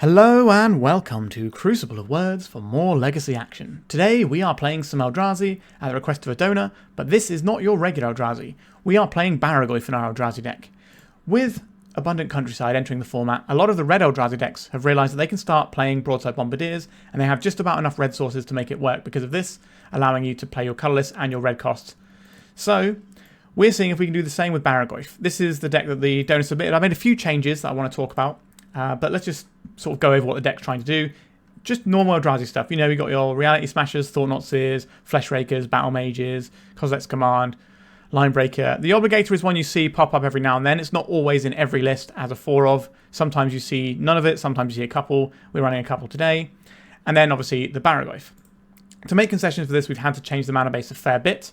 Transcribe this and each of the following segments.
Hello and welcome to Crucible of Words for more Legacy action. Today we are playing some Eldrazi at the request of a donor, but this is not your regular Eldrazi. We are playing Barrowgoyf in our Eldrazi deck. With Abundant Countryside entering the format, a lot of the red Eldrazi decks have realised that they can start playing Broadside Bombardiers, and they have just about enough red sources to make it work because of this, allowing you to play your colourless and your red costs. So we're seeing if we can do the same with Barrowgoyf. This is the deck that the donor submitted. I made a few changes that I want to talk about. But let's just sort of go over what the deck's trying to do. Just normal Eldrazi stuff. You know, you've got your Reality Smashers, Thought-Knot Seers, Fleshrakers, Battlemages, Kozilek's Command, Linebreaker. The Obligator is one you see pop up every now and then. It's not always in every list as a 4 of. Sometimes you see none of it, sometimes you see a couple. We're running a couple today. And then obviously the Barrowgoyf. To make concessions for this, we've had to change the mana base a fair bit.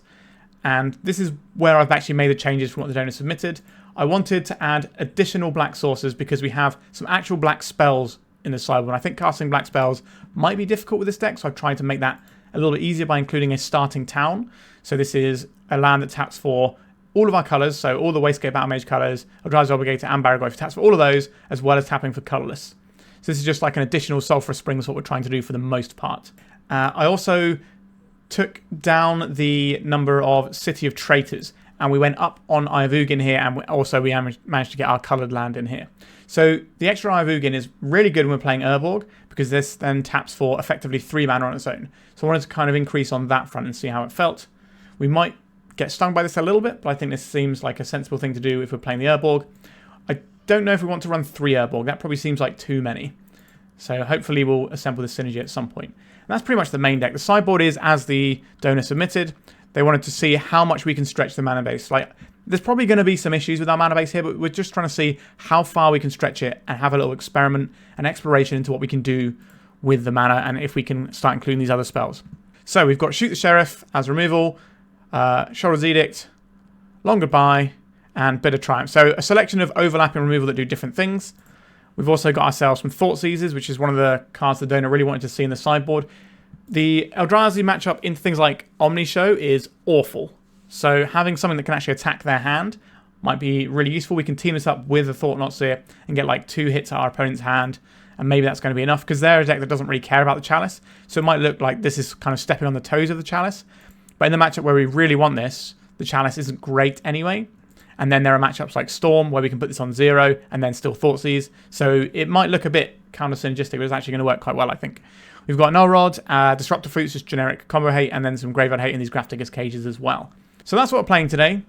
And this is where I've actually made the changes from what the donor submitted. I wanted to add additional black sources because we have some actual black spells in the sideboard. I think casting black spells might be difficult with this deck, so I've tried to make that a little bit easier by including a starting town. So this is a land that taps for all of our colours, so all the Wastescape Battlemage colours, Eldrazi Obligator and Barrowgoyf taps for all of those, as well as tapping for colourless. So this is just like an additional Sulfurous Springs, what we're trying to do for the most part. I also took down the number of City of Traitors, and we went up on Eye of Ugin here, and we managed to get our coloured land in here. So the extra Eye of Ugin is really good when we're playing Urborg, because this then taps for effectively 3 mana on its own. So I wanted to kind of increase on that front and see how it felt. We might get stung by this a little bit, but I think this seems like a sensible thing to do if we're playing the Urborg. I don't know if we want to run 3 Urborg. That probably seems like too many. So hopefully we'll assemble this synergy at some point. And that's pretty much the main deck. The sideboard is as the donor submitted. They wanted to see how much we can stretch the mana base. Like, there's probably going to be some issues with our mana base here, but we're just trying to see how far we can stretch it and have a little experiment and exploration into what we can do with the mana and if we can start including these other spells. So we've got Shoot the Sheriff as removal, Sheoldred's Edict, Long Goodbye, and Bitter Triumph. So a selection of overlapping removal that do different things. We've also got ourselves some Thoughtseizes, which is one of the cards the donor really wanted to see in the sideboard. The Eldrazi matchup into things like Omnishow is awful. So having something that can actually attack their hand might be really useful. We can team this up with a Thought-Knot Seer and get like 2 hits at our opponent's hand. And maybe that's going to be enough because they're a deck that doesn't really care about the Chalice. So it might look like this is kind of stepping on the toes of the Chalice. But in the matchup where we really want this, the Chalice isn't great anyway. And then there are matchups like Storm where we can put this on 0 and then still Thoughtseize. So it might look a bit counter-synergistic, but it's actually going to work quite well, I think. We've got Null Rod, Disruptor Flute, just generic combo hate, and then some Graveyard hate in these Grafdigger's cages as well. So that's what we're playing today.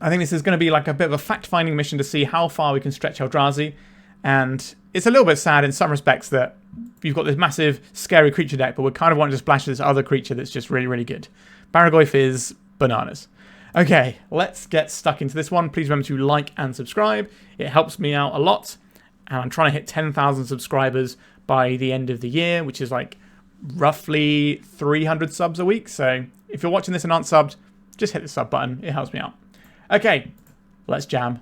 I think this is going to be like a bit of a fact-finding mission to see how far we can stretch Eldrazi. And it's a little bit sad in some respects that you've got this massive, scary creature deck, but we kind of want to splash this other creature that's just really, really good. Barrowgoyf is bananas. Okay, let's get stuck into this one. Please remember to like and subscribe. It helps me out a lot. And I'm trying to hit 10,000 subscribers by the end of the year, which is like roughly 300 subs a week. So if you're watching this and aren't subbed, just hit the sub button. It helps me out. Okay, let's jam.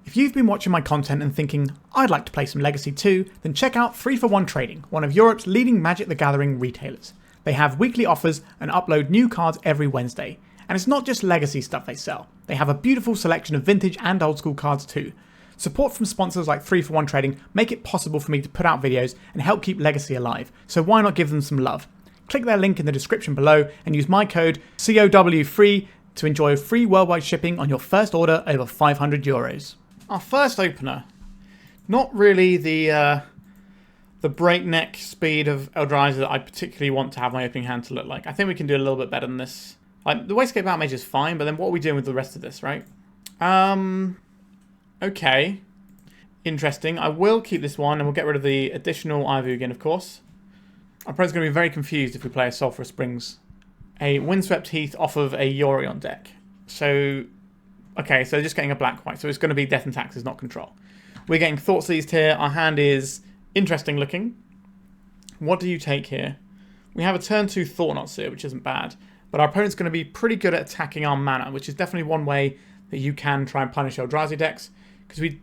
If you've been watching my content and thinking, I'd like to play some Legacy too, then check out 3for1 Trading, one of Europe's leading Magic the Gathering retailers. They have weekly offers and upload new cards every Wednesday. And it's not just Legacy stuff they sell. They have a beautiful selection of vintage and old school cards too. Support from sponsors like 3for1 Trading make it possible for me to put out videos and help keep Legacy alive, so why not give them some love? Click their link in the description below and use my code COW3 to enjoy free worldwide shipping on your first order over €500. Our first opener, not really the breakneck speed of Eldrazi that I particularly want to have my opening hand to look like. I think we can do a little bit better than this. Like, the Wastescape Battlemage is fine, but then what are we doing with the rest of this, right? Okay, interesting. I will keep this one, and we'll get rid of the additional Eye of Ugin, of course. Our opponent's going to be very confused if we play a Sulfurous Springs. A Windswept Heath off of a Yorion deck. So, okay, so just getting a black-white. So it's going to be Death and Taxes, not Control. We're getting Thoughtseized here. Our hand is interesting looking. What do you take here? We have a turn 2 Thought-Knot Seer, which isn't bad. But our opponent's going to be pretty good at attacking our mana, which is definitely one way that you can try and punish Eldrazi decks. Because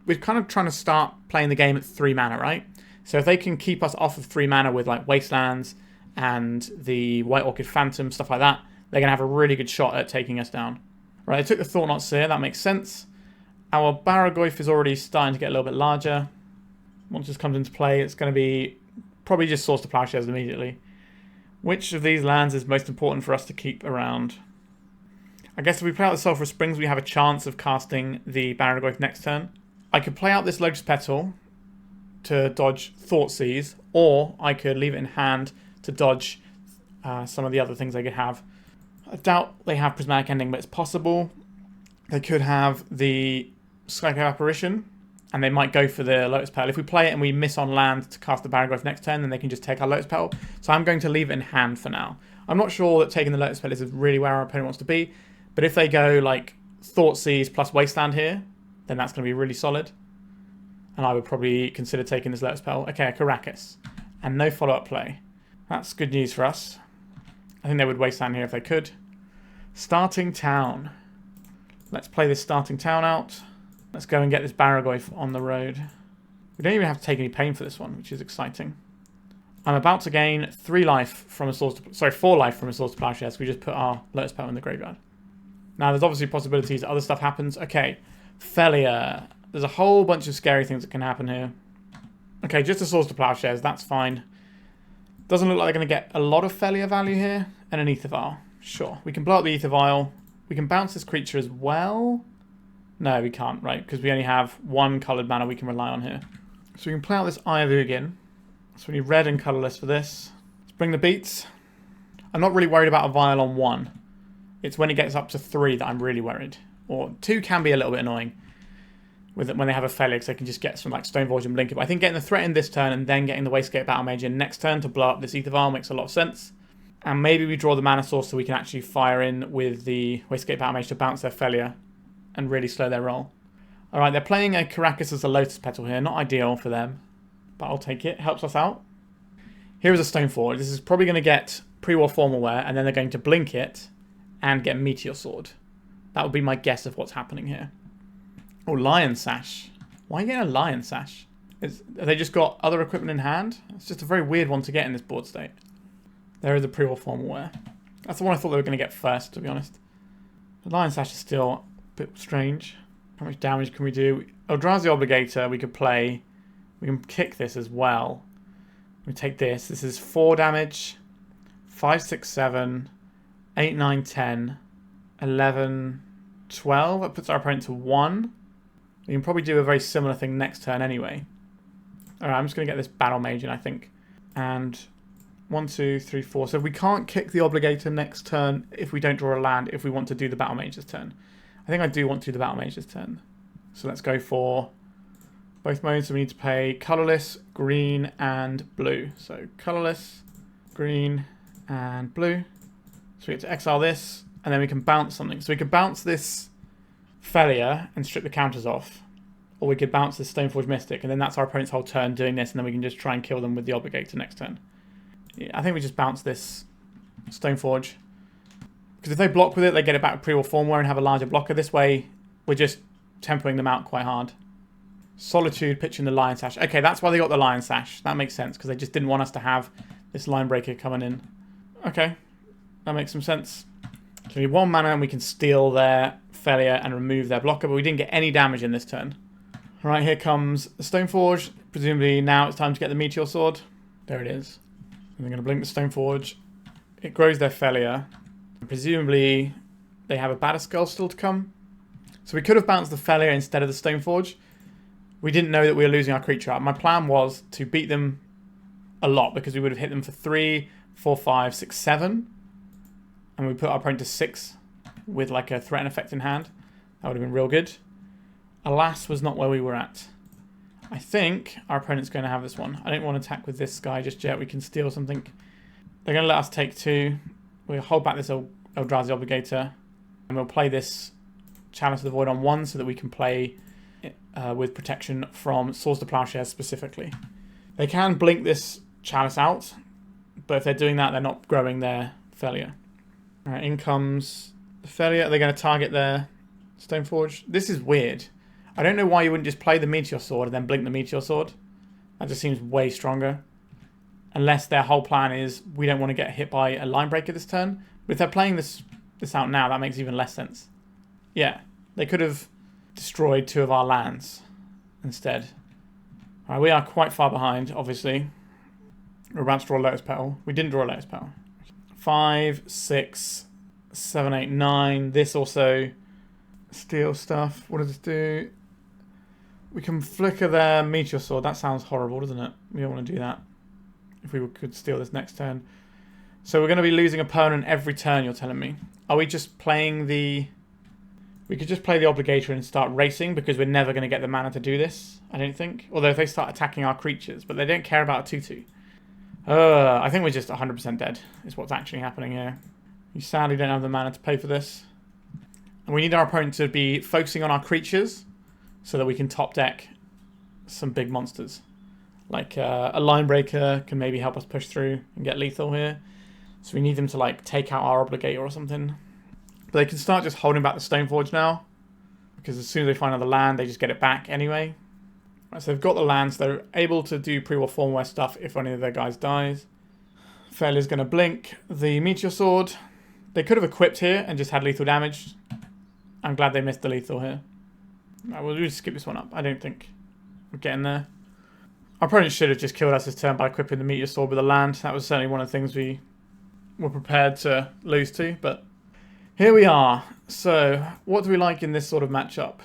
we're kind of trying to start playing the game at 3 mana, right? So if they can keep us off of 3 mana with like Wastelands and the White Orchid Phantom, stuff like that, they're going to have a really good shot at taking us down. Right, they took the Thought-Knot Seer, that makes sense. Our Barrowgoyf is already starting to get a little bit larger. Once this comes into play, it's going to be probably just Swords to Plowshares immediately. Which of these lands is most important for us to keep around? I guess if we play out the Sulfurous Springs, we have a chance of casting the Barrowgoyf next turn. I could play out this Lotus Petal to dodge Thoughtseize, or I could leave it in hand to dodge some of the other things they could have. I doubt they have Prismatic Ending, but it's possible. They could have the Skyclave Apparition, and they might go for the Lotus Petal. If we play it and we miss on land to cast the Barrowgoyf next turn, then they can just take our Lotus Petal. So I'm going to leave it in hand for now. I'm not sure that taking the Lotus Petal is really where our opponent wants to be, but if they go like Thoughtseize plus Wasteland here, then that's going to be really solid. And I would probably consider taking this Lotus Petal. Okay, a Karakas. And no follow-up play. That's good news for us. I think they would Wasteland here if they could. Starting Town. Let's play this Starting Town out. Let's go and get this Barrowgoyf on the road. We don't even have to take any pain for this one, which is exciting. I'm about to gain 4 life from a Swords to Plowshares. We just put our Lotus Petal in the graveyard. Now, there's obviously possibilities that other stuff happens. Okay, Failure. There's a whole bunch of scary things that can happen here. Okay, just a Swords to Plowshares. That's fine. Doesn't look like they're going to get a lot of Failure value here. And an Ether Vial. Sure. We can blow up the Ether Vial. We can bounce this creature as well. No, we can't, right? Because we only have 1 coloured mana we can rely on here. So we can play out this Eye of Ugin. So we need red and colourless for this. Let's bring the beats. I'm not really worried about a Vial on 1. It's when it gets up to 3 that I'm really worried. Or 2 can be a little bit annoying when they have a Failure, because they can just get some like Stoneforge and blink it. But I think getting the threat in this turn and then getting the Wastescape Battlemage in next turn to blow up this Ether Vial makes a lot of sense. And maybe we draw the mana source so we can actually fire in with the Wastescape Battlemage to bounce their Failure and really slow their roll. Alright, they're playing a Karakas as a Lotus Petal here. Not ideal for them, but I'll take it. Helps us out. Here is a Stoneforge. This is probably going to get pre-war Formal Wear, and then they're going to blink it and get Meteor Sword. That would be my guess of what's happening here. Oh, Lion Sash. Why are you getting a Lion Sash? Have they just got other equipment in hand? It's just a very weird one to get in this board state. There is a pre-war Formal Wear. That's the one I thought they were going to get first, to be honest. The Lion Sash is still a bit strange. How much damage can we do? Eldrazi Obligator we could play. We can kick this as well. We take this. This is 4 damage. 5, 6, 7, 8, 9, 10, 11, 12. That puts our opponent to 1. We can probably do a very similar thing next turn anyway. Alright, I'm just going to get this Battlemage in, I think. And 1, 2, 3, 4. So we can't kick the Obligator next turn if we don't draw a land, if we want to do the Battlemage this turn. I think I do want to do the Battlemage this turn. So let's go for both modes. So we need to pay colourless, green, and blue. So colourless, green, and blue. So we get to exile this, and then we can bounce something. So we could bounce this Failure and strip the counters off. Or we could bounce this Stoneforge Mystic, and then that's our opponent's whole turn doing this, and then we can just try and kill them with the Obligator next turn. Yeah, I think we just bounce this Stoneforge. Because if they block with it, they get it back to pre-war Formware and have a larger blocker. This way, we're just tempering them out quite hard. Solitude, pitching the Lion Sash. Okay, that's why they got the Lion Sash. That makes sense, because they just didn't want us to have this Linebreaker coming in. Okay, that makes some sense. So we need 1 mana and we can steal their Failure and remove their blocker, but we didn't get any damage in this turn. Alright, here comes the Stoneforge. Presumably now it's time to get the Meteor Sword. There it is. And they're going to blink the Stoneforge. It grows their Failure. Presumably they have a Batterskull still to come. So we could have bounced the Failure instead of the Stoneforge. We didn't know that we were losing our creature out. My plan was to beat them a lot because we would have hit them for 3, 4, 5, 6, 7. And we put our opponent to 6 with like a threat and effect in hand. That would have been real good. Alas, was not where we were at. I think our opponent's going to have this one. I don't want to attack with this guy just yet. We can steal something. They're going to let us take 2. We'll hold back this Eldrazi Obligator. And we'll play this Chalice of the Void on 1 so that we can play with protection from Swords to Plowshares specifically. They can blink this Chalice out, but if they're doing that, they're not growing their Failure. Alright, in comes the Failure. They're going to target their Stoneforge. This is weird. I don't know why you wouldn't just play the Meteor Sword and then blink the Meteor Sword. That just seems way stronger. Unless their whole plan is we don't want to get hit by a Linebreaker this turn. But if they're playing this out now, that makes even less sense. Yeah, they could have destroyed 2 of our lands instead. Alright, we are quite far behind, obviously. We're about to draw a Lotus Petal. We didn't draw a Lotus Petal. 5, 6, 7, 8, 9. This also steal stuff. What does this do? We can flicker their Meteor Sword. That sounds horrible, doesn't it? We don't want to do that. If we could steal this next turn. So we're going to be losing opponent every turn, you're telling me. Are we just playing the... We could just play the Obligator and start racing because we're never going to get the mana to do this, I don't think. Although if they start attacking our creatures, but they don't care about a 2-2. I think we're just 100% dead, is what's actually happening here. We sadly don't have the mana to pay for this. And we need our opponent to be focusing on our creatures so that we can top deck some big monsters. Like a Linebreaker can maybe help us push through and get lethal here. So we need them to like take out our Obligator or something. But they can start just holding back the Stoneforge now. Because as soon as they find another land, they just get it back anyway. Right, so they've got the lands. They're able to do pre-war formware stuff if any of their guys dies. Failure's going to blink the Meteor Sword. They could have equipped here and just had lethal damage. I'm glad they missed the lethal here. Right, we'll just skip this one up. I don't think we're getting there. Our opponent should have just killed us this turn by equipping the Meteor Sword with a land. That was certainly one of the things we were prepared to lose to, but here we are. So, what do we like in this sort of matchup?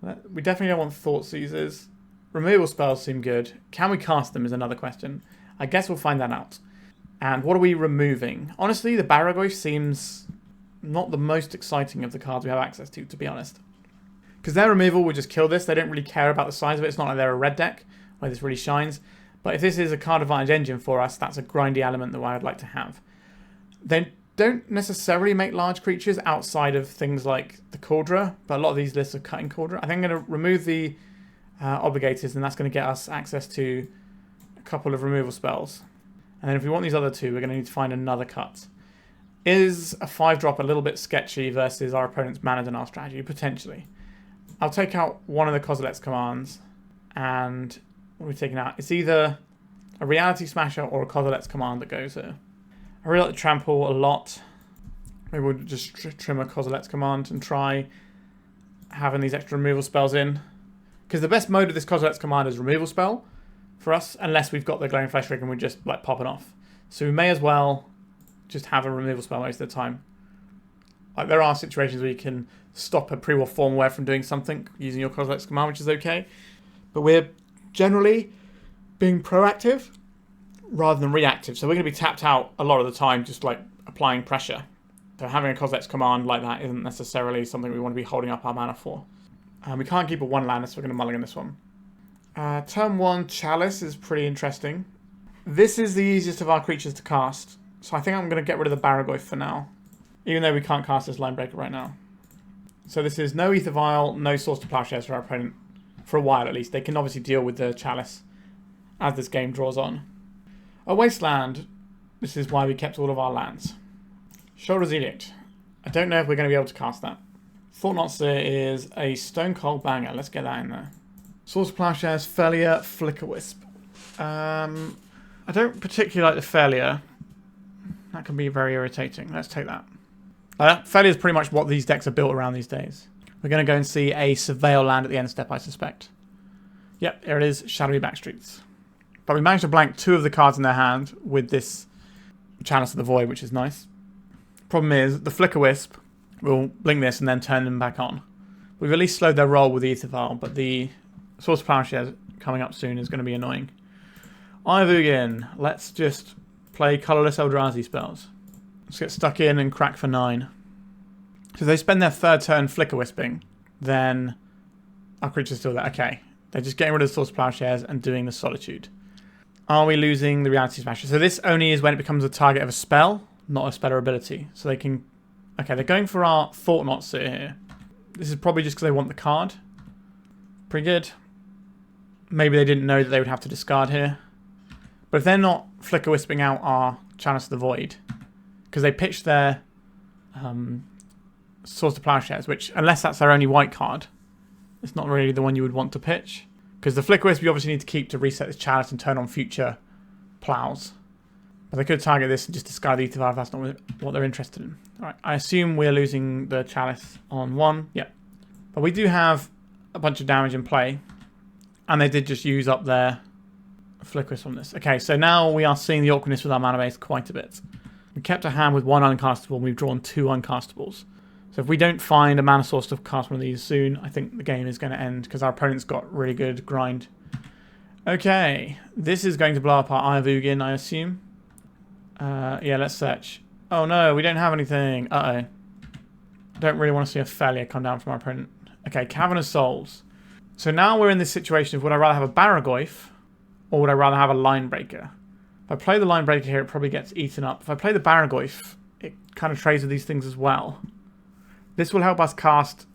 We definitely don't want Thoughtseizes. Removal spells seem good. Can we cast them is another question. I guess we'll find that out. And what are we removing? Honestly, the Barrowgoyf seems not the most exciting of the cards we have access to be honest. Because their removal will just kill this. They don't really care about the size of it. It's not like they're a red deck where this really shines. But if this is a card advantage engine for us, that's a grindy element that I'd like to have. They don't necessarily make large creatures outside of things like the Cauldron, but a lot of these lists are cutting Cauldron. I think I'm going to remove the Obligators, and that's going to get us access to a couple of removal spells. And then if we want these other two, we're going to need to find another cut. Is a 5-drop a little bit sketchy versus our opponent's mana denial strategy? Potentially. I'll take out one of the Kozilek's commands, and what are we taking out? It's either a Reality Smasher or a Kozilek's command that goes here. I really like the Trample a lot. Maybe we'll just trim a Kozilek's command and try having these extra removal spells in. Because the best mode of this Kozilek's command is removal spell for us, unless we've got the Glaring Fleshraker and we're just like popping off. So we may as well just have a removal spell most of the time. Like there are situations where you can stop a pre-war formware from doing something using your Kozilek's command, which is okay. But we're generally being proactive rather than reactive. So we're going to be tapped out a lot of the time, just like applying pressure. So having a Kozilek's command like that isn't necessarily something we want to be holding up our mana for. We can't keep a 1-lander, so we're going to mulligan this one. Turn 1, Chalice is pretty interesting. This is the easiest of our creatures to cast. So I think I'm going to get rid of the Barrowgoyf for now. Even though we can't cast this Linebreaker right now. So this is no Ether Vial, no Source to Plowshares for our opponent. For a while at least. They can obviously deal with the Chalice as this game draws on. A Wasteland. This is why we kept all of our lands. Sheoldred's Edict. I don't know if we're going to be able to cast that. Thought-Knot Seer is a Stone Cold banger. Let's get that in there. Source of Plowshares, Failure, Flickerwisp. I don't particularly like the Failure. That can be very irritating. Let's take that. Failure is pretty much what these decks are built around these days. We're going to go and see a Surveil land at the end step, I suspect. Yep, there it is. Shadowy Backstreets. But we managed to blank 2 of the cards in their hand with this Chalice of the Void, which is nice. Problem is, the Flickerwisp will blink this and then turn them back on. We've at least slowed their roll with the Ether Vial, but the Source of Plowshares coming up soon is going to be annoying. Eye of Ugin. Let's just play colourless Eldrazi spells. Let's get stuck in and crack for 9. So if they spend their 3rd turn Flickerwisping, then our creature's still there. Okay. They're just getting rid of the Source of Plowshares and doing the Solitude. Are we losing the Reality Smasher? So this only is when it becomes a target of a spell, not a spell or ability. So they can... Okay, they're going for our Thought-Knot Seer here. This is probably just because they want the card. Pretty good. Maybe they didn't know that they would have to discard here. But if they're not Flickerwisping out our Chalice of the Void, because they pitched their Source of Plowshares, which, unless that's their only white card, it's not really the one you would want to pitch. Because the Flickerwisp you obviously need to keep to reset this Chalice and turn on future plows. But they could target this and just discard the Ether Vial if that's not what they're interested in. Alright, I assume we're losing the Chalice on 1. Yeah. But we do have a bunch of damage in play. And they did just use up their flickers from this. Okay, so now we are seeing the awkwardness with our mana base quite a bit. We kept a hand with 1 uncastable, and we've drawn 2 uncastables. So if we don't find a mana source to cast one of these soon, I think the game is going to end, because our opponent's got really good grind. Okay, this is going to blow up our Eye of Ugin, I assume. Yeah, let's search. Oh no, we don't have anything. Uh-oh. Don't really want to see a failure come down from our opponent. Okay, Cavern of Souls. So now we're in this situation of would I rather have a Barrowgoyf or would I rather have a Linebreaker? If I play the Linebreaker here, it probably gets eaten up. If I play the Barrowgoyf, it kind of trades with these things as well. This will help us cast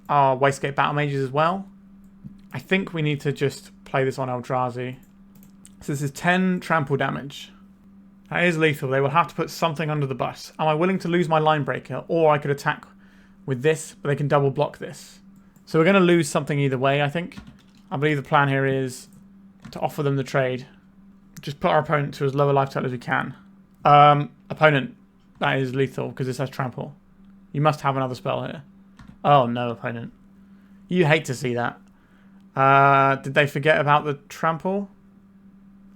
our Wastescape Battlemages as well. I think we need to just play this on Eldrazi. So this is 10 trample damage. That is lethal. They will have to put something under the bus. Am I willing to lose my Linebreaker? Or I could attack with this, but they can double block this. So we're going to lose something either way, I think. I believe the plan here is to offer them the trade. Just put our opponent to as low a life total as we can. Opponent, that is lethal because this has trample. You must have another spell here. Oh no, opponent. You hate to see that. Did they forget about the trample?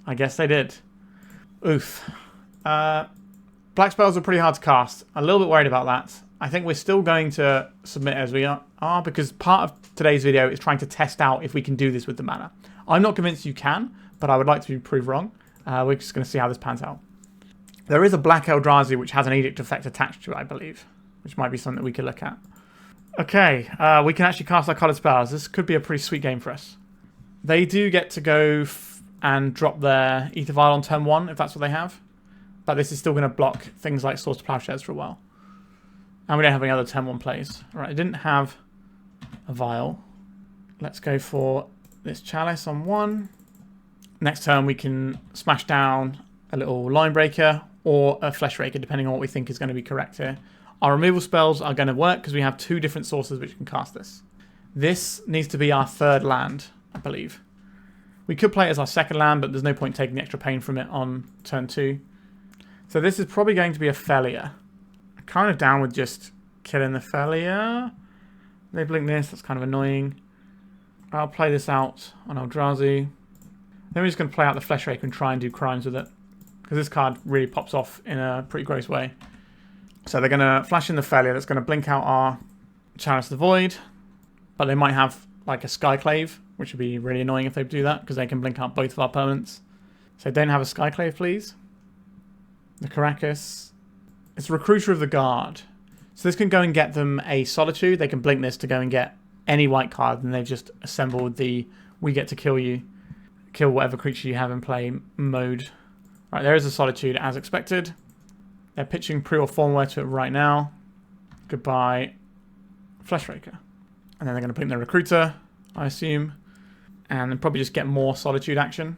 I guess they did. Oof. Black spells are pretty hard to cast. A little bit worried about that. I think we're still going to submit as we are because part of today's video is trying to test out if we can do this with the mana. I'm not convinced you can, but I would like to be proved wrong. We're just going to see how this pans out. There is a Black Eldrazi which has an Edict effect attached to it, I believe, which might be something that we could look at. Okay, we can actually cast our coloured spells. This could be a pretty sweet game for us. They do get to go and drop their Ether Vial on turn 1, if that's what they have. But this is still going to block things like Swords to Plowshares for a while. And we don't have any other turn 1 plays. Alright, I didn't have a Vial. Let's go for this Chalice on 1. Next turn we can smash down a little Linebreaker or a Fleshraker, depending on what we think is going to be correct here. Our removal spells are going to work because we have 2 different sources which can cast this. This needs to be our 3rd land, I believe. We could play it as our 2nd land, but there's no point taking the extra pain from it on turn 2. So this is probably going to be a failure. I'm kind of down with just killing the failure. They blink this, that's kind of annoying. I'll play this out on Eldrazi. Then we're just going to play out the Fleshraker and try and do crimes with it. Because this card really pops off in a pretty gross way. So they're going to flash in the failure that's going to blink out our Chalice of the Void. But they might have like a Skyclave, which would be really annoying if they do that, because they can blink out both of our permanents. So don't have a Skyclave, please. The Caracas. It's Recruiter of the Guard. So this can go and get them a Solitude. They can blink this to go and get any white card, and they've just assembled the we get to kill you, kill whatever creature you have in play mode. Right, there is a Solitude as expected. They're pitching Pre or Formware to it right now. Goodbye, Fleshraker. And then they're going to blink their Recruiter, I assume. And then probably just get more Solitude action.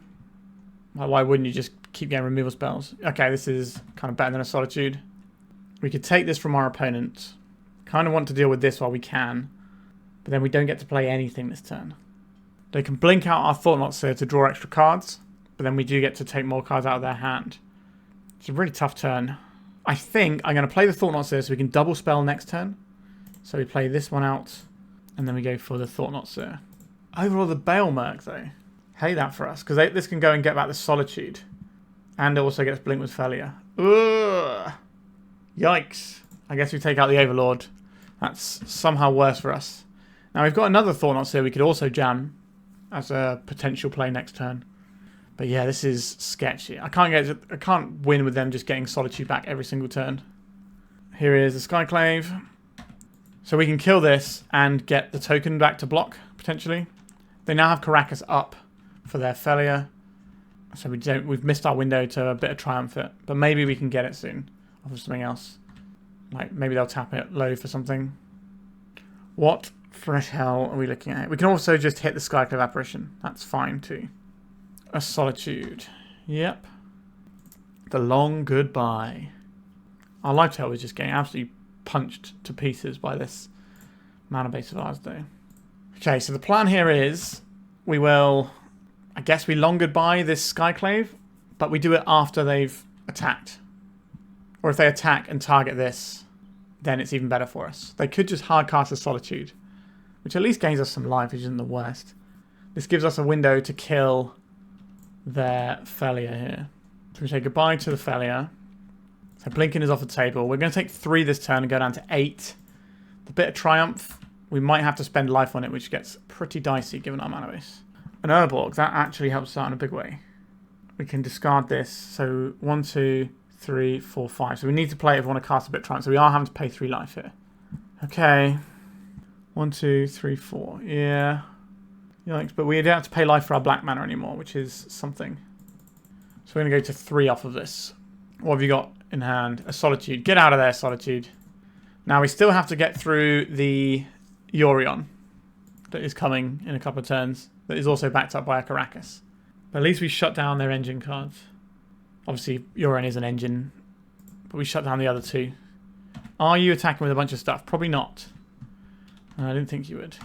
Why wouldn't you just keep getting removal spells? Okay, this is kind of better than a Solitude. We could take this from our opponent. Kind of want to deal with this while we can. But then we don't get to play anything this turn. They can blink out our Thought-Knot Seer to draw extra cards. But then we do get to take more cards out of their hand. It's a really tough turn. I think I'm going to play the Thought-Knot Seer so we can double spell next turn. So we play this one out. And then we go for the Thought-Knot Seer. Overall, the Bale Merc, though. Hate that for us. Because this can go and get back the Solitude. And it also gets Blink with Failure. Ugh. Yikes. I guess we take out the Overlord. That's somehow worse for us. Now we've got another Thought-Knot Seer we could also jam as a potential play next turn. But yeah, this is sketchy. I can't win with them just getting Solitude back every single turn. Here is the Skyclave. So we can kill this and get the token back to block, potentially. They now have Caracas up for their failure. So we've missed our window to a bit of Triumph it. But maybe we can get it soon. Off of something else. Like maybe they'll tap it low for something. What fresh hell are we looking at? We can also just hit the Skyclave Apparition. That's fine too. A Solitude. Yep. The long goodbye. Our life total is just getting absolutely punched to pieces by this mana base of ours though. Okay, so the plan here is we will, I guess we long goodbye this Skyclave, but we do it after they've attacked. Or if they attack and target this, then it's even better for us. They could just hard cast a Solitude, which at least gains us some life, which isn't the worst. This gives us a window to kill their Felia here. So we say goodbye to the Felia. So Blinking is off the table. We're going to take 3 this turn and go down to 8. The Bit of Triumph, we might have to spend life on it, which gets pretty dicey given our mana base. An Urborg, that actually helps us out in a big way. We can discard this. So 1, 2, 3, 4, 5. So we need to play if we want to cast a Bit of Triumph. So we are having to pay 3 life here. Okay. 1, 2, 3, 4. Yeah. Yikes, but we don't have to pay life for our black mana anymore, which is something. So we're going to go to 3 off of this. What have you got in hand? A Solitude. Get out of there, Solitude. Now we still have to get through the Yorion that is coming in a couple of turns. That is also backed up by a Karakas. But at least we shut down their engine cards. Obviously, Yorion is an engine, but we shut down the other 2. Are you attacking with a bunch of stuff? Probably not. I didn't think you would.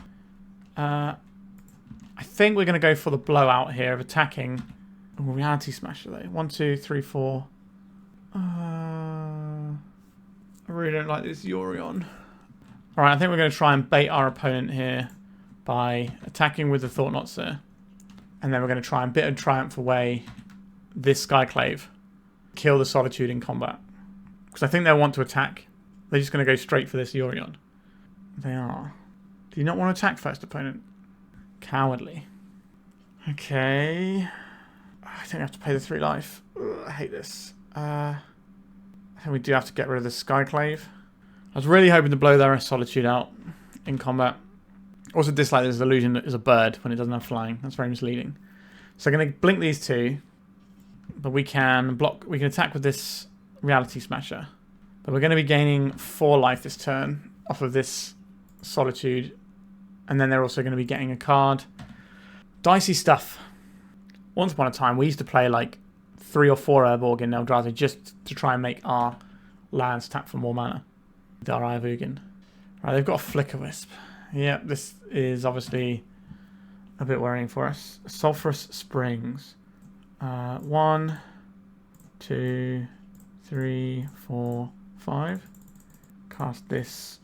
I think we're going to go for the blowout here of attacking. Oh, Reality Smasher though. 1, 2, 3, 4. I really don't like this Yorion. Alright, I think we're going to try and bait our opponent here by attacking with the Thought-Knot Seer. And then we're going to try and Bit of Triumph away this Skyclave. Kill the Solitude in combat. Because I think they'll want to attack. They're just going to go straight for this Yorion. They are. Do you not want to attack first, opponent? Cowardly. Okay. I think I have to pay the 3 life. Ugh, I hate this. I think we do have to get rid of the Skyclave. I was really hoping to blow their Solitude out in combat. Also dislike this illusion that is a bird when it doesn't have flying. That's very misleading. So I'm going to blink these 2. But we can block. We can attack with this Reality Smasher. But we're going to be gaining 4 life this turn off of this Solitude. And then they're also going to be getting a card. Dicey stuff. Once upon a time, we used to play like 3 or 4 Urborg in Eldrazi just to try and make our lands tap for more mana. With our Eye of Ugin. Right, they've got a Flicker Wisp. Yeah, this is obviously a bit worrying for us. Sulfurous Springs. 1, 2, 3, 4, 5. Cast this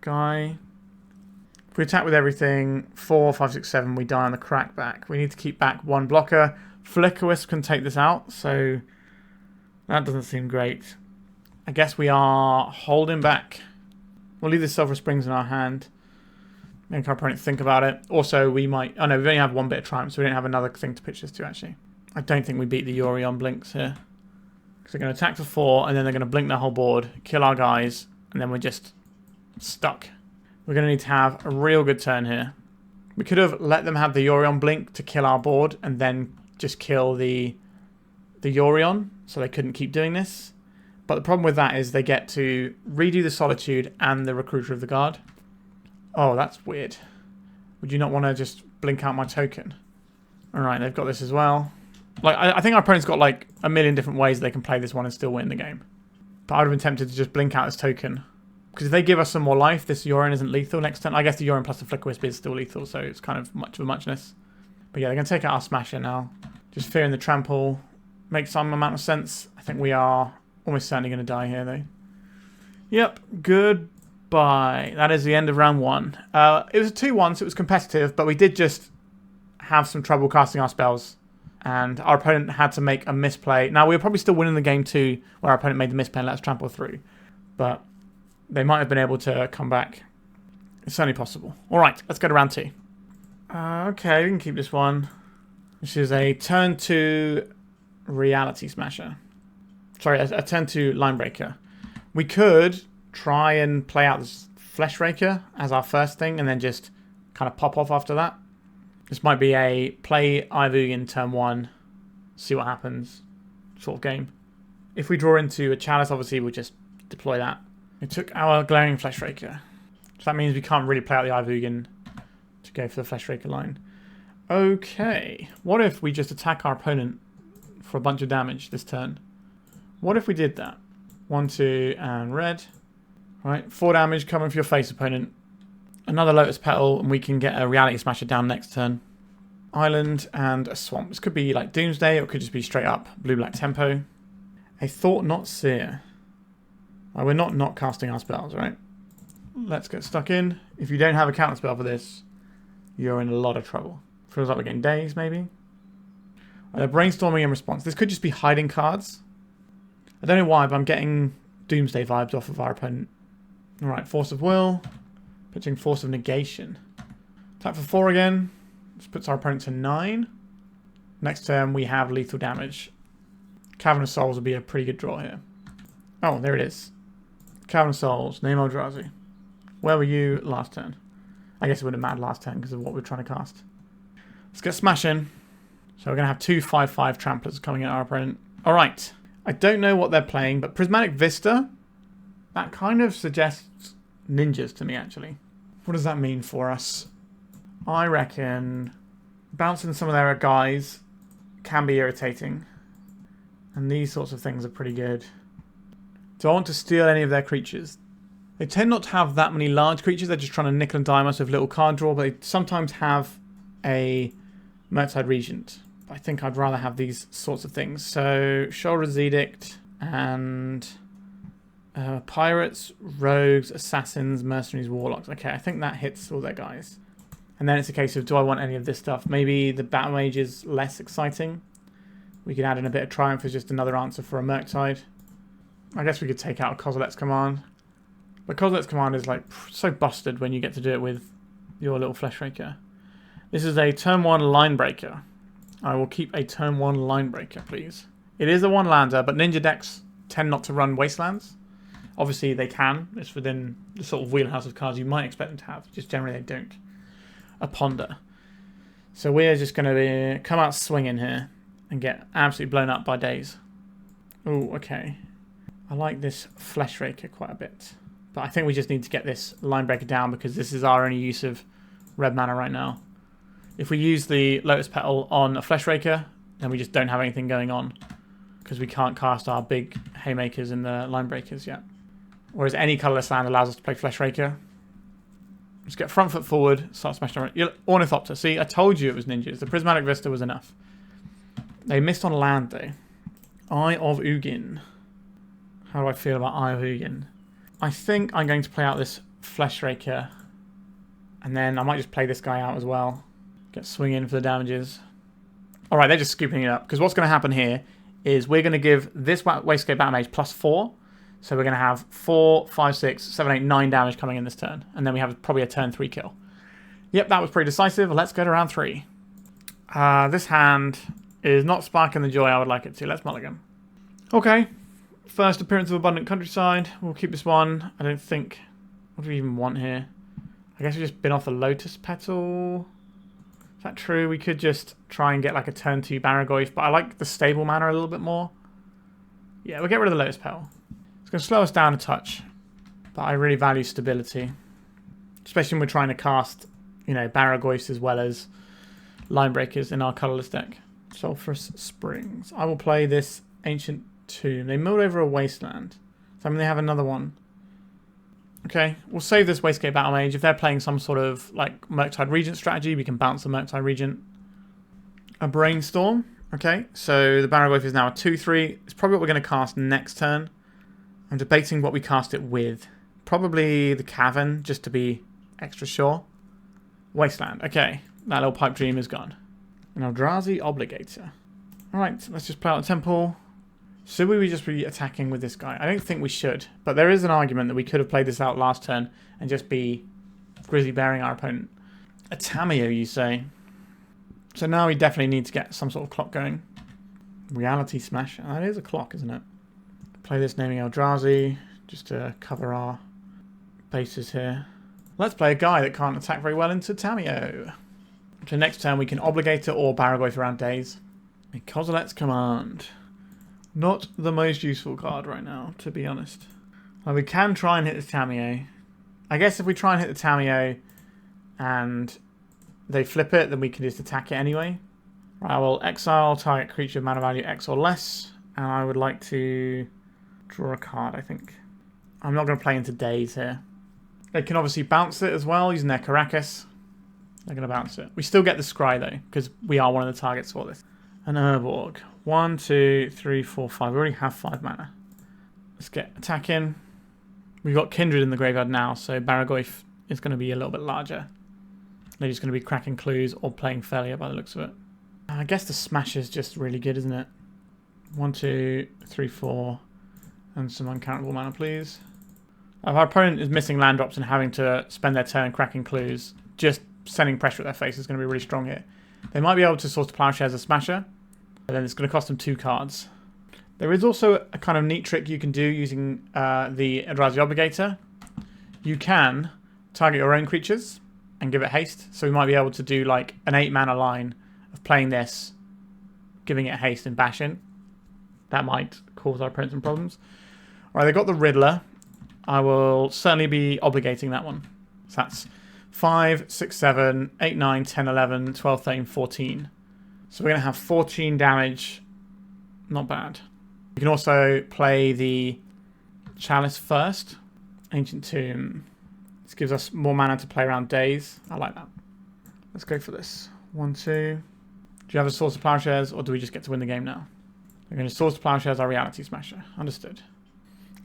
guy. If we attack with everything, 4, 5, 6, 7, we die on the crackback. We need to keep back 1 blocker. Flicker Wisp can take this out, so that doesn't seem great. I guess we are holding back. We'll leave the Sulfurous Springs in our hand. Make our opponent think about it. Also, we might... Oh no, we only have 1 Bit of Triumph, so we don't have another thing to pitch this to, actually. I don't think we beat the Yorion blinks here. Because they're going to attack for 4, and then they're going to blink their whole board, kill our guys, and then we're just stuck. We're going to need to have a real good turn here. We could have let them have the Yorion blink to kill our board, and then just kill the Yorion, so they couldn't keep doing this. But the problem with that is they get to redo the Solitude and the Recruiter of the Guard. Oh, that's weird. Would you not want to just blink out my token? Alright, they've got this as well. Like, I think our opponent's got like a million different ways they can play this one and still win the game. But I would have been tempted to just blink out this token. Because if they give us some more life, this Yorion isn't lethal next turn. I guess the Yorion plus the Flicker Wisp is still lethal, so it's kind of much of a muchness. But yeah, they're going to take out our Smasher now. Just fearing the trample makes some amount of sense. I think we are almost certainly going to die here, though. Yep, goodbye. That is the end of round 1. It was a 2-1, so it was competitive, but we did just have some trouble casting our spells. And our opponent had to make a misplay. Now, we were probably still winning the game too, where our opponent made the misplay and let us trample through. But they might have been able to come back. It's certainly possible. All right, let's go to round 2. Okay, we can keep this one. This is a turn 2 Reality Smasher. Sorry, a turn 2 Linebreaker. We could try and play out this Fleshraker as our first thing and then just kind of pop off after that. This might be a play Eye of Ugin turn 1, see what happens sort of game. If we draw into a Chalice, obviously we'll just deploy that. We took our Glaring Fleshraker. So that means we can't really play out the Eye of Ugin to go for the Fleshraker line. Okay, what if we just attack our opponent for a bunch of damage this turn? What if we did that? 1, 2, and red. Right, 4 damage coming for your face, opponent. Another Lotus Petal, and we can get a Reality Smasher down next turn. Island and a Swamp. This could be like Doomsday, or it could just be straight up blue-black tempo. A Thought-Knot Seer. We're not casting our spells, right? Let's get stuck in. If you don't have a counter spell for this, you're in a lot of trouble. Feels like we're getting days, maybe. They're brainstorming in response. This could just be hiding cards. I don't know why, but I'm getting Doomsday vibes off of our opponent. Alright, Force of Will. Pitching Force of Negation. Attack for 4 again. This puts our opponent to 9. Next turn we have lethal damage. Cavern of Souls will be a pretty good draw here. Oh, there it is. Cavern of Souls, name Eldrazi. Where were you last turn? I guess it would have mattered last turn because of what we're trying to cast. Let's get smashing. So we're going to have 2 5/5 tramplers coming at our opponent. Alright. I don't know what they're playing, but Prismatic Vista, that kind of suggests ninjas to me, actually. What does that mean for us? I reckon bouncing some of their guys can be irritating. And these sorts of things are pretty good. Do I want to steal any of their creatures? They tend not to have that many large creatures. They're just trying to nickel and dime us with little card draw, but they sometimes have a Murktide Regent. I think I'd rather have these sorts of things. So, Sheoldred's Edict and Pirates, Rogues, Assassins, Mercenaries, Warlocks. Okay, I think that hits all their guys. And then it's a case of, do I want any of this stuff? Maybe the Battlemage is less exciting. We could add in a bit of Triumph as just another answer for a Murktide. I guess we could take out a Kozilek's Command. But Kozilek's Command is like so busted when you get to do it with your little Fleshraker. This is a turn 1 Linebreaker. I will keep a turn 1 Linebreaker, please. It is a 1-lander, but Ninja decks tend not to run Wastelands. Obviously, they can. It's within the sort of wheelhouse of cards you might expect them to have. Just generally, they don't. A Ponder. So we're just going to come out swinging here and get absolutely blown up by days. Oh, okay. I like this Fleshraker quite a bit. But I think we just need to get this Linebreaker down because this is our only use of red mana right now. If we use the Lotus Petal on a Fleshraker, then we just don't have anything going on because we can't cast our big Haymakers in the Linebreakers yet. Whereas any colourless land allows us to play Fleshraker. Let's get front foot forward, start smashing around. Ornithopter. See, I told you it was ninjas. The Prismatic Vista was enough. They missed on land, though. Eye of Ugin. How do I feel about Eye of Ugin? I think I'm going to play out this Fleshraker. And then I might just play this guy out as well. Get swinging for the damages. Alright, they're just scooping it up. Because what's going to happen here is we're going to give this Wastescape Battlemage +4. So we're going to have 4, 5, 6, 7, 8, 9 damage coming in this turn. And then we have probably a turn 3 kill. Yep, that was pretty decisive. Let's go to round 3. This hand is not sparking the joy I would like it to. Let's mulligan. Okay. First appearance of Abundant Countryside. We'll keep this one. I don't think... What do we even want here? I guess we just bin off the Lotus Petal. Is that true? We could just try and get like a turn 2 Barrowgoyf, but I like the stable mana a little bit more. Yeah, we'll get rid of the Lotus Petal. It's going to slow us down a touch, but I really value stability. Especially when we're trying to cast, you know, Barrowgoyfs as well as Linebreakers in our colourless deck. Sulfurous Springs. I will play this Ancient Tomb. They milled over a Wasteland. So I mean they have another one. Okay, we'll save this Wastescape Battlemage. If they're playing some sort of like Murktide Regent strategy, we can bounce the Murktide Regent. A Brainstorm. Okay, so the Barrowgoyf is now a 2/3. It's probably what we're going to cast next turn. I'm debating what we cast it with. Probably the Cavern, just to be extra sure. Wasteland. Okay, that little pipe dream is gone. An Eldrazi Obligator. Alright, let's just play out the Temple. Should we just be attacking with this guy? I don't think we should. But there is an argument that we could have played this out last turn and just be grizzly bearing our opponent. A Tamiyo, you say? So now we definitely need to get some sort of clock going. Reality Smash. That is a clock, isn't it? Play this naming Eldrazi just to cover our bases here. Let's play a guy that can't attack very well into Tamiyo. So next turn we can Obligator or Barrowgoyf around days. A Kozilek's Command. Not the most useful card right now, to be honest. Well, we can try and hit the Tamiyo. I guess if we try and hit the Tamiyo and they flip it, then we can just attack it anyway. Right, I will exile target creature mana value X or less. And I would like to draw a card, I think. I'm not going to play into days here. They can obviously bounce it as well using their Caracas. They're going to bounce it. We still get the Scry though, because we are one of the targets for this. An Urborg. 1, 2, 3, 4, 5. We already have 5 mana. Let's get attacking. We've got Kindred in the graveyard now, so Barrowgoyf is going to be a little bit larger. They're just going to be cracking clues or playing failure by the looks of it. I guess the smash is just really good, isn't it? 1, 2, 3, 4. And some uncountable mana, please. If our opponent is missing land drops and having to spend their turn cracking clues, just sending pressure at their face is going to be really strong here. They might be able to Source to Plowshare as a smasher, but then it's going to cost them 2 cards. There is also a kind of neat trick you can do using the Eldrazi Obligator. You can target your own creatures and give it haste. So we might be able to do like an 8 mana line of playing this, giving it haste and bash in. That might cause our opponent some problems. Alright, they got the Riddler. I will certainly be obligating that one. So that's 5, 6, 7, 8, 9, 10, 11, 12, 13, 14. So we're going to have 14 damage. Not bad. You can also play the Chalice first. Ancient Tomb. This gives us more mana to play around days. I like that. Let's go for this. 1, 2. Do you have a Source of Plowshares, or do we just get to win the game now? We're going to Source of Plowshares our Reality Smasher. Understood.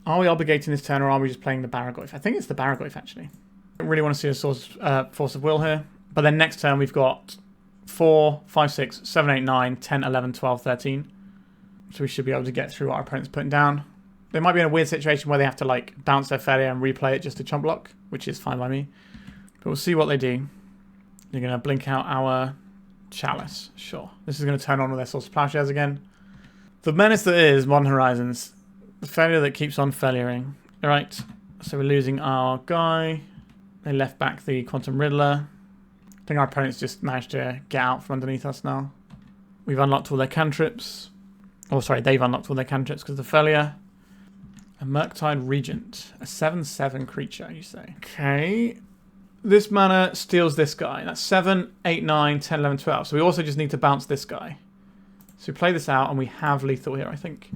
Are we obligating this turn, or are we just playing the Barrowgoyf? I think it's the Barrowgoyf, actually. I don't really want to see a Force of Will here. But then next turn we've got 4, 5, 6, 7, 8, 9, 10, 11, 12, 13. So we should be able to get through what our opponent's putting down. They might be in a weird situation where they have to like bounce their failure and replay it just to chump block, which is fine by me. But we'll see what they do. They're going to blink out our Chalice. Sure. This is going to turn on with their Source of Plowshares again. The menace that is Modern Horizons. The failure that keeps on failuring. Alright, so we're losing our guy. They left back the Quantum Riddler. I think our opponents just managed to get out from underneath us now. We've unlocked all their cantrips. Oh, sorry, they've unlocked all their cantrips because of the failure. A Murktide Regent. A 7/7 creature, you say. Okay. This mana steals this guy. That's 7, 8, 9, 10, 11, 12. So we also just need to bounce this guy. So we play this out and we have lethal here, I think.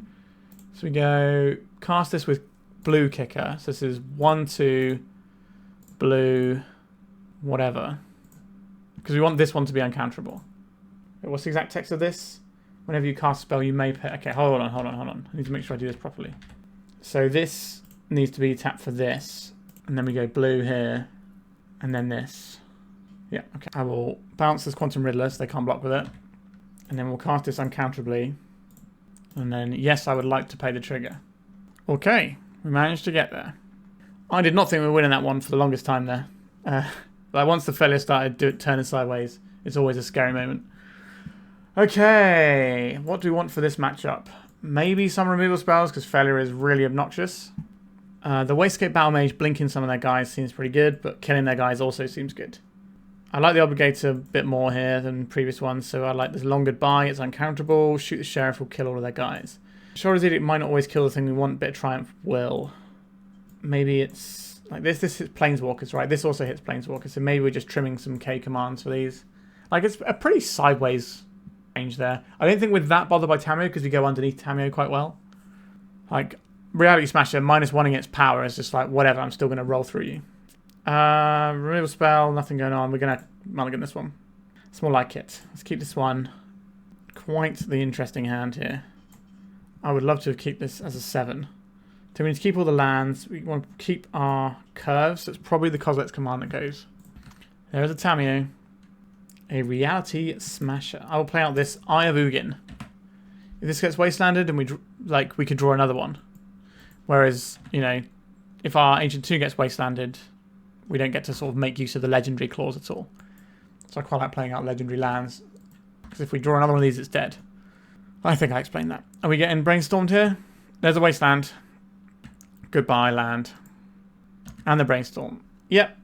So we go cast this with blue kicker. So this is 1, 2, blue, whatever. Because we want this one to be uncounterable. Okay, what's the exact text of this? Whenever you cast a spell, you may pay. Okay, hold on. I need to make sure I do this properly. So this needs to be tapped for this. And then we go blue here. And then this. Yeah, okay. I will bounce this Quantum Riddler so they can't block with it. And then we'll cast this uncounterably. And then, yes, I would like to pay the trigger. Okay, we managed to get there. I did not think we were winning that one for the longest time there. Like once the failure started turning sideways, it's always a scary moment. Okay, what do we want for this matchup? Maybe some removal spells, because failure is really obnoxious. The Wastescape Battlemage blinking some of their guys seems pretty good, but killing their guys also seems good. I like the Obligator a bit more here than previous ones, so I like this long goodbye. It's uncounterable. Shoot the Sheriff will kill all of their guys. Sheoldred's Edict might not always kill the thing we want, but Triumph will. Maybe it's like this. This hits Planeswalkers, right? This also hits Planeswalkers, so maybe we're just trimming some K commands for these. Like, it's a pretty sideways range there. I don't think we're that bothered by Tamiyo because we go underneath Tamiyo quite well. Like, Reality Smasher, -1 against power is just like, whatever, I'm still going to roll through you. Removal spell, nothing going on. We're going to mulligan this one. It's more like it. Let's keep this one. Quite the interesting hand here. I would love to keep this as a 7. So we need to keep all the lands. We want to keep our curves. So it's probably the Kozilek's command that goes. There's a Tamiyo. A Reality Smasher. I will play out this Eye of Ugin. If this gets wastelanded, and we could draw another one. Whereas, you know, if our Ancient 2 gets wastelanded, we don't get to sort of make use of the legendary clause at all. So I quite like playing out legendary lands. Because if we draw another one of these, it's dead. I think I explained that. Are we getting brainstormed here? There's a wasteland. Goodbye, land. And the brainstorm. Yep.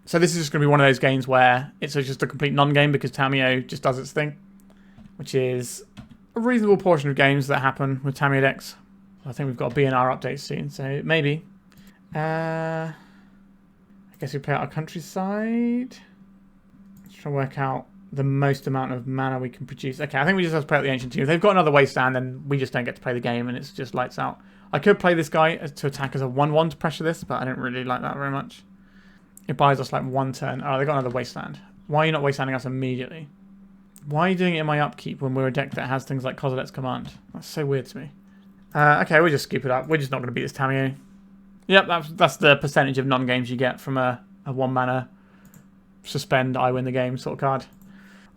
So this is just going to be one of those games where it's just a complete non-game because Tamiyo just does its thing. Which is a reasonable portion of games that happen with Tamiyo decks. I think we've got a BNR update soon, so maybe. I guess we play out our countryside. Let's try and work out the most amount of mana we can produce. Okay, I think we just have to play out the Ancient 2. If they've got another wasteland, then we just don't get to play the game and it's just lights out. I could play this guy to attack as a 1/1 to pressure this, but I don't really like that very much. It buys us like 1 turn. Oh, they got another wasteland. Why are you not wastelanding us immediately? Why are you doing it in my upkeep when we're a deck that has things like Kozilek's command? That's so weird to me. Okay, we'll just scoop it up. We're just not going to beat this Tamiyo. Yep, that's the percentage of non-games you get from a 1 mana suspend, I win the game sort of card.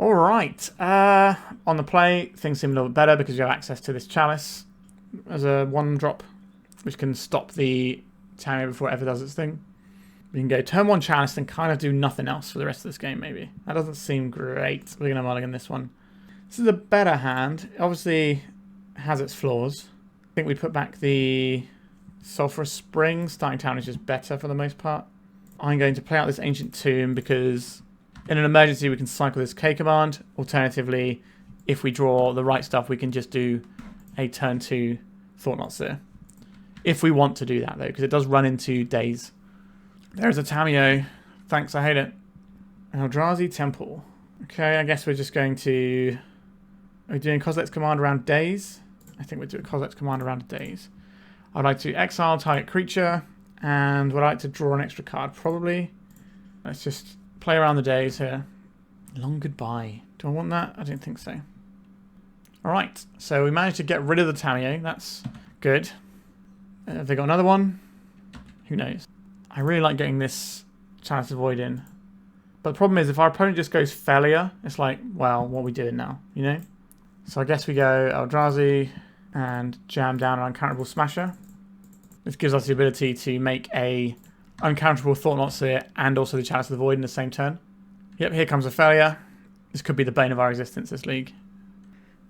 Alright, on the play, things seem a little bit better because you have access to this Chalice as a 1-drop, which can stop the Tamio before it ever does its thing. We can go turn 1 Chalice and kind of do nothing else for the rest of this game, maybe. That doesn't seem great. We're going to mulligan this one. This is a better hand. It obviously has its flaws. I think we put back the Sulfurous Springs. Starting town is just better for the most part. I'm going to play out this Ancient Tomb because in an emergency we can cycle this K command. Alternatively, if we draw the right stuff, we can just do a turn 2 Thought-Knot Seer. If we want to do that though, because it does run into days. There's a Tamio. Thanks, I hate it. Eldrazi Temple. Okay, I guess we're just going to... Are we doing Kozilek's command around days? I think we'll do a Kozilek's command around days. I'd like to exile target creature, and would like to draw an extra card, probably. Let's just play around the days here. Long goodbye. Do I want that? I don't think so. Alright, so we managed to get rid of the Tamio. That's good. Have they got another one? Who knows? I really like getting this Chalice of Void in. But the problem is, if our opponent just goes failure, it's like, well, what are we doing now? You know? So I guess we go Eldrazi and jam down an uncounterable Smasher. This gives us the ability to make a uncounterable Thought-Knot Seer and also the Chalice of the Void in the same turn. Yep, here comes a failure. This could be the bane of our existence, this league.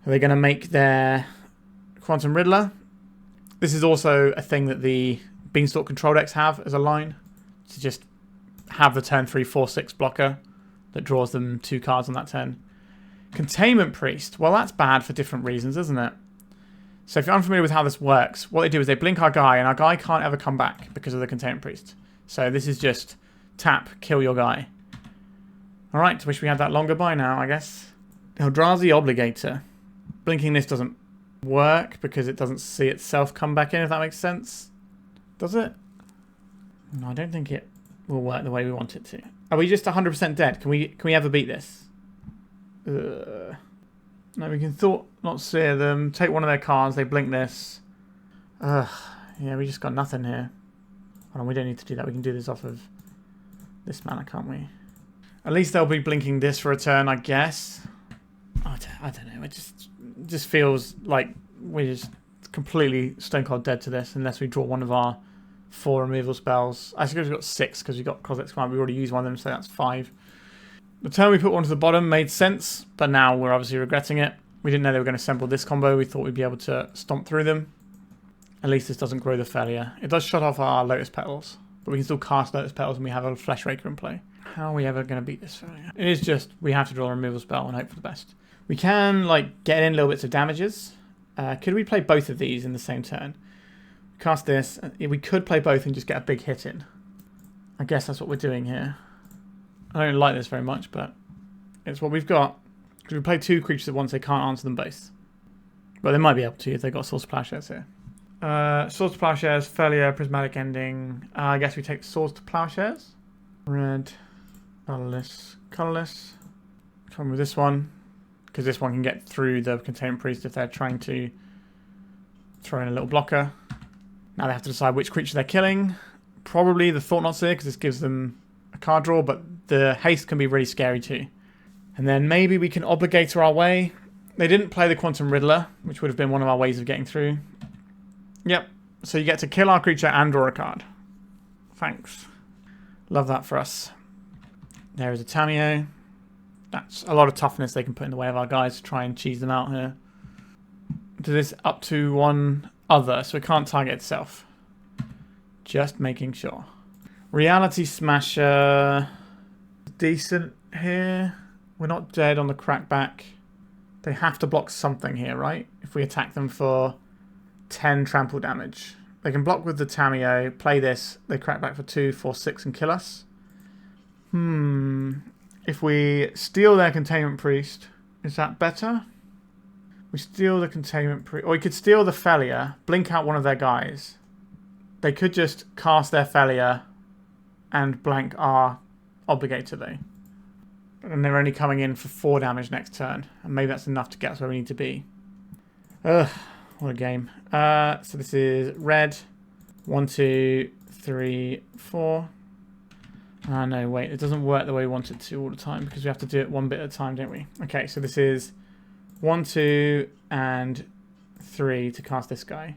Are they going to make their Quantum Riddler? This is also a thing that the Beanstalk control decks have as a line. To just have the turn 3, 4, 6 blocker that draws them 2 cards on that turn. Containment Priest. Well, that's bad for different reasons, isn't it? So if you're unfamiliar with how this works, what they do is they blink our guy, and our guy can't ever come back because of the Containment Priest. So this is just tap, kill your guy. Alright, wish we had that longer by now, I guess. Eldrazi Obligator. Blinking this doesn't work because it doesn't see itself come back in, if that makes sense. Does it? No, I don't think it will work the way we want it to. Are we just 100% dead? Can we ever beat this? No, we can Thought-Knot Seer them, take one of their cards, they blink this. Yeah, we just got nothing here. Hold on, we don't need to do that. We can do this off of this mana, can't we? At least they'll be blinking this for a turn, I guess. I don't know. It just feels like we're just completely stone cold dead to this unless we draw one of our 4 removal spells. I suppose we've got 6 because we've got Kozilek's command. We already used one of them, so that's 5. The turn we put one to the bottom made sense, but now we're obviously regretting it. We didn't know they were going to assemble this combo. We thought we'd be able to stomp through them. At least this doesn't grow the failure. It does shut off our Lotus Petals, but we can still cast Lotus Petals and we have a Fleshraker in play. How are we ever going to beat this failure? It is just, we have to draw a removal spell and hope for the best. We can, like, get in little bits of damages. Could we play both of these in the same turn? Cast this. We could play both and just get a big hit in. I guess that's what we're doing here. I don't like this very much, but it's what we've got. Because we play 2 creatures at once, they can't answer them both. But they might be able to if they've got Swords to Plowshares here. Swords to Plowshares, Failure, Prismatic Ending. I guess we take Swords to Plowshares. Red, colourless, colourless. Come with this one. Because this one can get through the Containment Priest if they're trying to throw in a little blocker. Now they have to decide which creature they're killing. Probably the Thought-Knot Seer, because this gives them a card draw, but the haste can be really scary too. And then maybe we can Obligator our way. They didn't play the Quantum Riddler, which would have been one of our ways of getting through. Yep, so you get to kill our creature and draw a card. Thanks. Love that for us. There is a Tamio. That's a lot of toughness they can put in the way of our guys to try and cheese them out here. Do this up to one other, so it can't target itself. Just making sure. Reality Smasher. Decent here. We're not dead on the crackback. They have to block something here, right? If we attack them for 10 trample damage. They can block with the Tamio, play this, they crack back for 2, 4, 6 and kill us. If we steal their Containment Priest, is that better? We steal the Containment Priest, or we could steal the Failure, blink out one of their guys. They could just cast their Failure and blank our Obligator though. And they're only coming in for 4 damage next turn. And maybe that's enough to get us where we need to be. Ugh, what a game. So this is red. 1, 2, 3, 4. Ah, no, wait. It doesn't work the way we want it to all the time because we have to do it one bit at a time, don't we? Okay, so this is 1, 2, and 3 to cast this guy.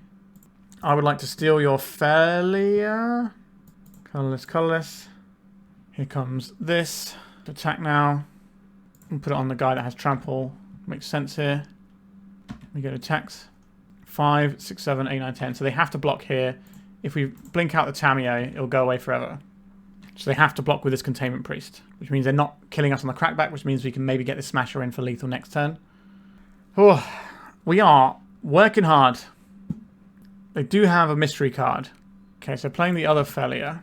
I would like to steal your failure. Colorless, colorless. Here comes this. Attack now. We'll put it on the guy that has trample. Makes sense here. We go to attacks. 5, 6, 7, 8, 9, 10. So they have to block here. If we blink out the Tamiyo, it'll go away forever. So they have to block with this Containment Priest, which means they're not killing us on the crackback, which means we can maybe get the Smasher in for lethal next turn. Oh, we are working hard. They do have a mystery card. Okay, so playing the other failure.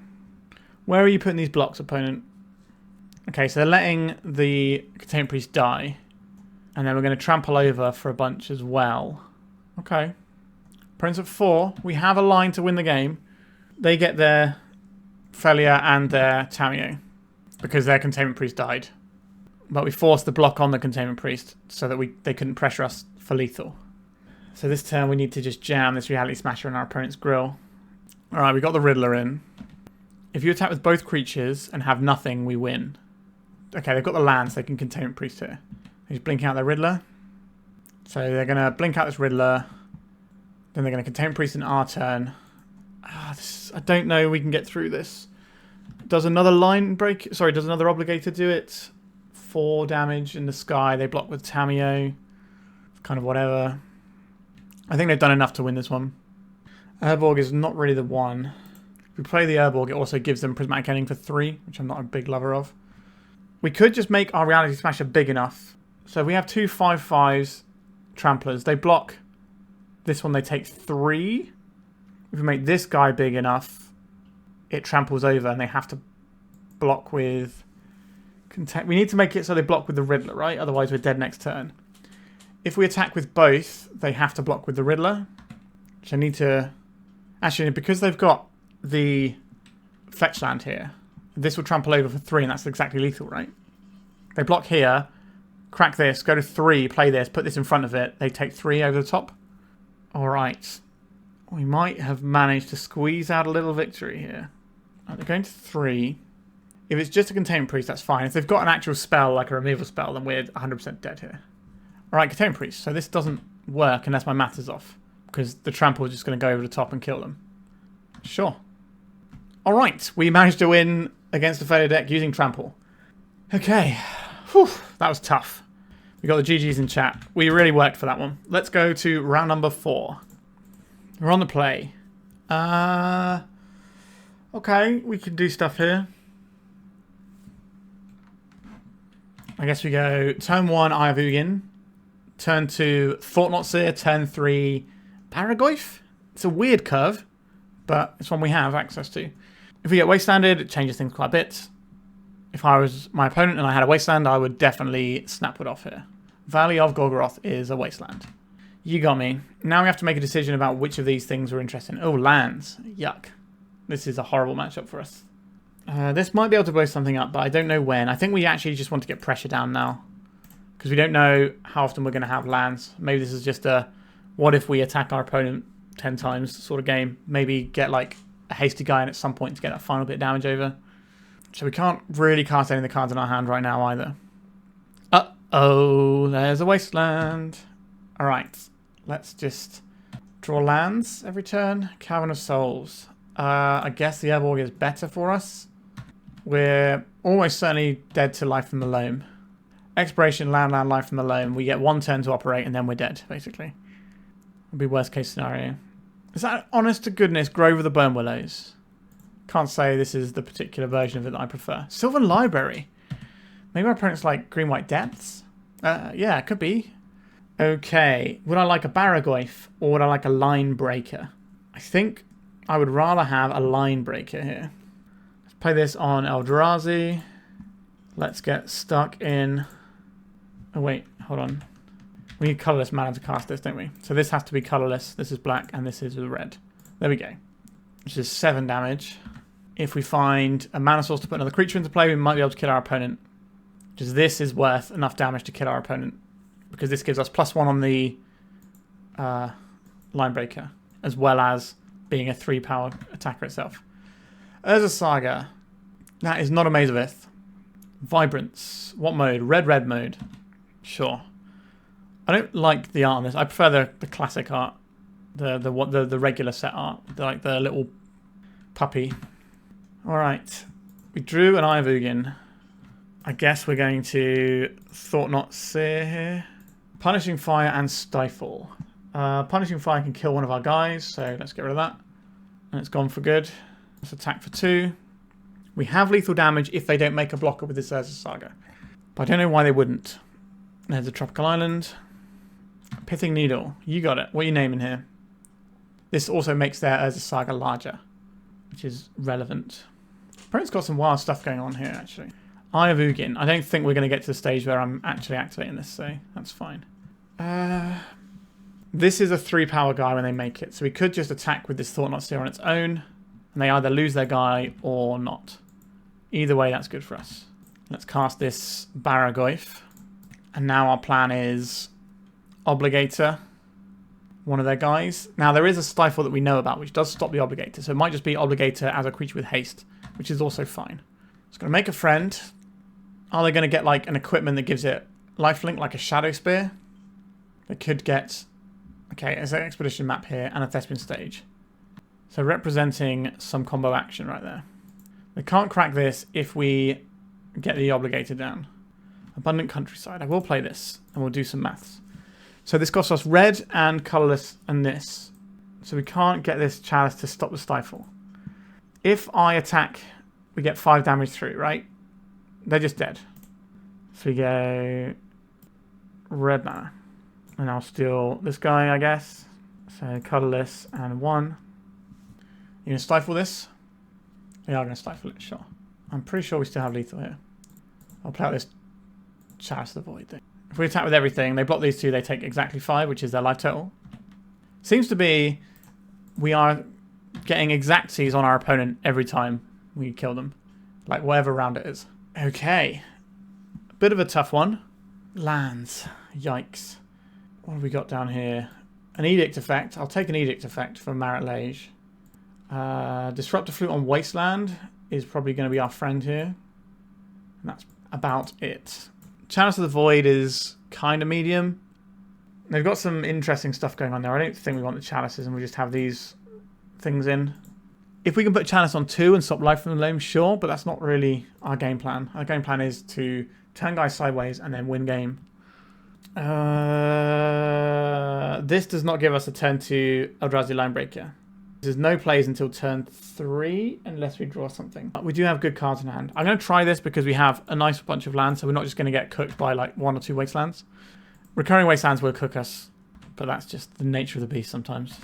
Where are you putting these blocks, opponent? Okay, so they're letting the Containment Priest die. And then we're going to trample over for a bunch as well. Okay. Opponents at 4. We have a line to win the game. They get their failure and their Tamiyo because their Containment Priest died. But we forced the block on the Containment Priest so that they couldn't pressure us for lethal. So this turn we need to just jam this Reality Smasher in our opponent's grill. Alright, we got the Riddler in. If you attack with both creatures and have nothing, we win. Okay, they've got the lands, they can Containment Priest here. They're just blinking out their Riddler. So they're going to blink out this Riddler. Then they're going to Containment Priest in our turn. I don't know we can get through this. Does another Linebreaker... Sorry, does another Obligator do it? 4 damage in the sky. They block with Tamiyo. Kind of whatever. I think they've done enough to win this one. Urborg is not really the one. If we play the Urborg, it also gives them Prismatic Ending for 3, which I'm not a big lover of. We could just make our Reality Smasher big enough. So we have 2 5/5s Tramplers. They block this one, they take 3. If we make this guy big enough, it tramples over and they have to block with... We need to make it so they block with the Riddler, right? Otherwise we're dead next turn. If we attack with both, they have to block with the Riddler. Which I need to... Actually, because they've got the fetch land here, this will trample over for 3 and that's exactly lethal, right? They block here, crack this, go to 3, play this, put this in front of it. They take 3 over the top. Alright. We might have managed to squeeze out a little victory here. Right, they're going to 3. If it's just a Containment Priest, that's fine. If they've got an actual spell, like a removal spell, then we're 100% dead here. Alright, Containment Priest. So this doesn't work unless my math is off. Because the trample is just going to go over the top and kill them. Sure. Alright, we managed to win against the failure deck using trample. Okay. Whew, that was tough. We got the GGs in chat. We really worked for that one. Let's go to round number 4. We're on the play. Okay, we can do stuff here. I guess we go turn 1, Eye of Ugin. Turn 2, Thought-Knot Seer. Turn 3, Barrowgoyf. It's a weird curve, but it's one we have access to. If we get wastelanded, it changes things quite a bit. If I was my opponent and I had a wasteland, I would definitely Snapwood off here. Valley of Golgoroth is a wasteland. You got me. Now we have to make a decision about which of these things we're interested in. Oh, lands. Yuck. This is a horrible matchup for us. This might be able to blow something up, but I don't know when. I think we actually just want to get pressure down now. Because we don't know how often we're going to have lands. Maybe this is just a what if we attack our opponent 10 times sort of game. Maybe get like a hasty guy in at some point to get that final bit of damage over. So we can't really cast any of the cards in our hand right now either. Uh-oh, there's a wasteland. Alright, let's just draw lands every turn. Cavern of Souls. I guess the Urborg is better for us. We're almost certainly dead to Life from the Loam. Expiration, land, Life from the Loam. We get 1 turn to operate and then we're dead, basically. Would be worst case scenario. Is that honest to goodness Grove of the Burn Willows? Can't say this is the particular version of it that I prefer. Sylvan Library. Maybe my opponent's like Green-White Depths? Yeah, it could be. Okay. Would I like a Barrowgoyf or would I like a Linebreaker? I think I would rather have a Linebreaker here. Let's play this on Eldrazi. Let's get stuck in... Oh, wait. Hold on. We need colourless mana to cast this, don't we? So this has to be colourless. This is black and this is red. There we go. Which is 7 damage. If we find a mana source to put another creature into play, we might be able to kill our opponent. Because this is worth enough damage to kill our opponent. Because this gives us +1 on the Linebreaker. As well as being a 3-power attacker itself. Urza Saga. That is not a Maze of Ith. Vibrance. What mode? Red mode. Sure. I don't like the art on this. I prefer the classic art. The regular set art. Like the little puppy. Alright. We drew an Eye of Ugin. I guess we're going to Thought-Knot Seer here. Punishing Fire and Stifle. Punishing Fire can kill one of our guys, so let's get rid of that. And it's gone for good. Let's attack for 2. We have lethal damage if they don't make a blocker with this Urza Saga. But I don't know why they wouldn't. There's a Tropical Island. Pithing Needle. You got it. What are you naming here? This also makes their Urza Saga larger, which is relevant. Opponent's got some wild stuff going on here, actually. Eye of Ugin. I don't think we're going to get to the stage where I'm actually activating this, so that's fine. This is a 3-power guy when they make it, so we could just attack with this Thought-Knot Seer on its own, and they either lose their guy or not. Either way, that's good for us. Let's cast this Barrowgoyf. And now our plan is Obligator, one of their guys. Now, there is a Stifle that we know about, which does stop the Obligator, so it might just be Obligator as a creature with haste, which is also fine. It's going to make a friend. Are they going to get like an equipment that gives it lifelink, like a Shadow Spear? They could get... Okay, there's an Expedition map here and a Thespian Stage. So representing some combo action right there. They can't crack this if we get the Obligator down. Abundant Countryside. I will play this and we'll do some maths. So this costs us red and colourless and this. So we can't get this Chalice to stop the Stifle. If I attack, we get 5 damage through, right? They're just dead. So we go red mana. And I'll steal this guy, I guess. So colourless and 1. You going to stifle this? We are going to stifle it, sure. I'm pretty sure we still have lethal here. I'll play out this Chalice of the Void thing. If we attack with everything, they block these 2, they take exactly 5, which is their life total. Seems to be we are getting exactsies on our opponent every time we kill them. Like whatever round it is. Okay. A bit of a tough one. Lands. Yikes. What have we got down here? An Edict effect. I'll take an Edict effect for Marit Lage. Disruptor Flute on Wasteland is probably going to be our friend here. And that's about it. Chalice of the Void is kind of medium. They've got some interesting stuff going on there. I don't think we want the Chalices and we just have these things in. If we can put Chalice on 2 and stop Life from the Loam, sure, but that's not really our game plan. Our game plan is to turn guys sideways and then win game. This does not give us a turn 2 Eldrazi Linebreaker. There's no plays until turn 3 unless we draw something. We do have good cards in hand. I'm going to try this because we have a nice bunch of lands, so we're not just going to get cooked by like 1 or 2 wastelands. Recurring wastelands will cook us, but that's just the nature of the beast sometimes.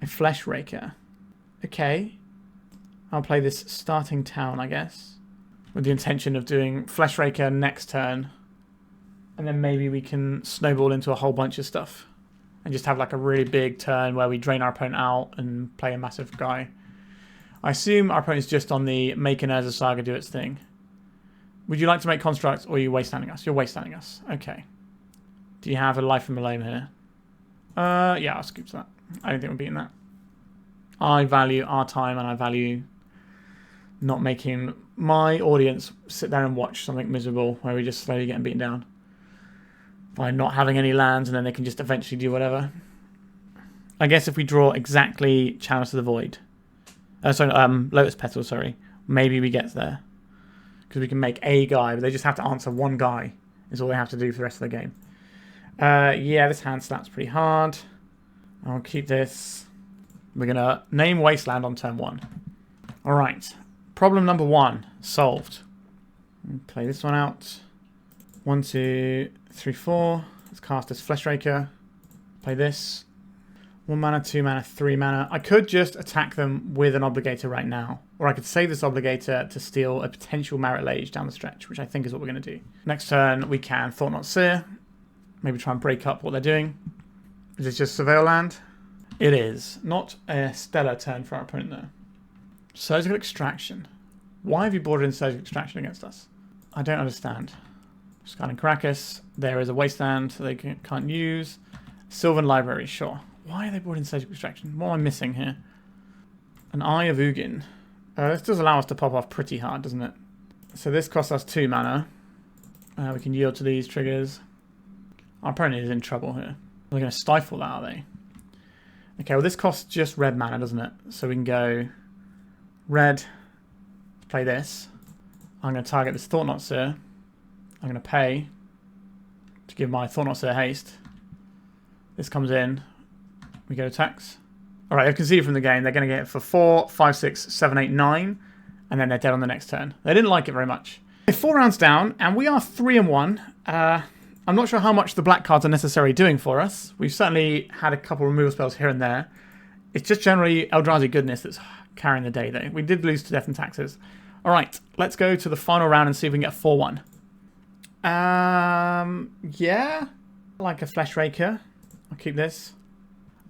A Fleshraker. Okay. I'll play this starting town, I guess, with the intention of doing Fleshraker next turn. And then maybe we can snowball into a whole bunch of stuff. And just have like a really big turn where we drain our opponent out and play a massive guy. I assume our opponent's just on the make an Urza Saga do its thing. Would you like to make constructs or are you wastelanding us? You're wastelanding us. Okay. Do you have a Life from Malone here? Yeah, I'll scoop that. I don't think we're beating that. I value our time and I value not making my audience sit there and watch something miserable where we're just slowly getting beaten down. By not having any lands and then they can just eventually do whatever. I guess if we draw exactly Chalice of the Void. Lotus Petal, sorry. Maybe we get there. Because we can make a guy, but they just have to answer one guy. Is all they have to do for the rest of the game. Yeah, this hand slap's pretty hard. I'll keep this. We're going to name Wasteland on turn 1. Alright. Problem number 1. Solved. Play this one out. 1, 2, 3, 4. Let's cast this Fleshraker. Play this. 1 mana, 2 mana, 3 mana. I could just attack them with an Obligator right now. Or I could save this Obligator to steal a potential Marit Lage down the stretch, which I think is what we're going to do. Next turn, we can Thought-Knot Seer. Maybe try and break up what they're doing. Is this just Surveil Land? It is. Not a stellar turn for our opponent there. Surgical Extraction. Why have you brought in Surgical Extraction against us? I don't understand. Scarlet Caracas. There is a Wasteland that they can't use. Sylvan Library, sure. Why are they brought in Surgical Extraction? What am I missing here? An Eye of Ugin. This does allow us to pop off pretty hard, doesn't it? So this costs us 2 mana. We can yield to these triggers. Our opponent is in trouble here. They're going to stifle that, are they? Okay, well this costs just red mana, doesn't it? So we can go red, play this. I'm going to target this Thought-Knot Seer. I'm going to pay to give my Thought-Knot Seer haste. This comes in. We go attacks. Alright, you can see from the game, they're going to get it for 4, 5, 6, 7, 8, 9. And then they're dead on the next turn. They didn't like it very much. 4 rounds down, and we are 3-1. I'm not sure how much the black cards are necessarily doing for us. We've certainly had a couple of removal spells here and there. It's just generally Eldrazi goodness that's carrying the day, though. We did lose to Death and Taxes. Alright, let's go to the final round and see if we can get a 4-1. Yeah. Like a Fleshraker. I'll keep this.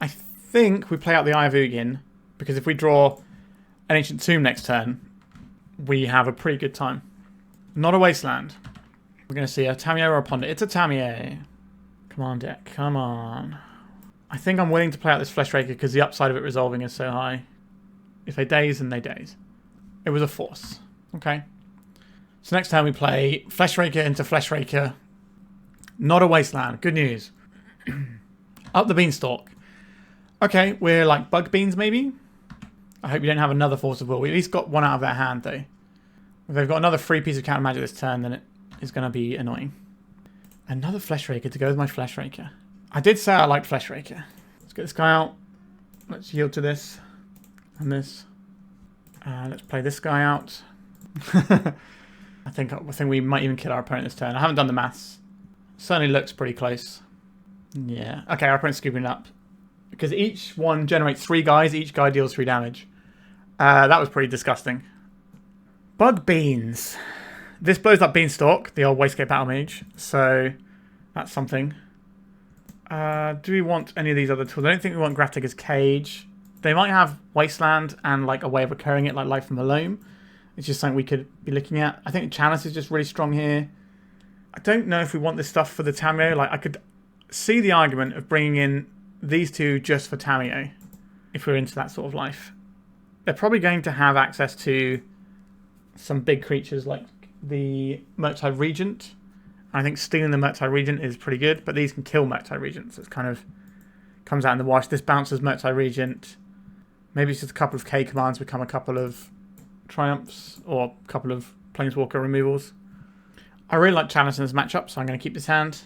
I think we play out the Eye of Ugin, because if we draw an Ancient Tomb next turn, we have a pretty good time. Not a Wasteland. We're going to see a Tamiyo or a Ponder. It's a Tamiyo. Come on, deck. Come on. I think I'm willing to play out this Fleshraker because the upside of it resolving is so high. If they daze, then they daze. It was a force. Okay. So next time we play Fleshraker into Fleshraker. Not a Wasteland. Good news. Up the Beanstalk. Okay, we're like Bug Beans maybe? I hope you don't have another Force of Will. We at least got one out of their hand though. If they've got another free piece of counter magic this turn, then it is going to be annoying. Another Fleshraker to go with my Fleshraker. I did say I liked Fleshraker. Let's get this guy out. Let's yield to this. And this. Let's play this guy out. I think we might even kill our opponent this turn. I haven't done the maths. Certainly looks pretty close. Yeah. Okay, our opponent's scooping it up. Because each one generates 3 guys. Each guy deals 3 damage. That was pretty disgusting. Bug Beans. This blows up Beanstalk, the old Wastescape Battlemage. So that's something. Do we want any of these other tools? I don't think we want Grafdigger's Cage. They might have Wasteland and like a way of recurring it, like Life from the Loam. It's just something we could be looking at. I think Chalice is just really strong here. I don't know if we want this stuff for the Tamiyo. Like I could see the argument of bringing in these two just for Tamiyo if we're into that sort of life. They're probably going to have access to some big creatures like the Murktide Regent. I think stealing the Murktide Regent is pretty good, but these can kill Murktide Regent, so it's kind of comes out in the wash. This bounces Murktide Regent. Maybe it's just a couple of K commands become a couple of Triumphs or a couple of Planeswalker removals. I really like Chalice in this matchup, so I'm going to keep this hand.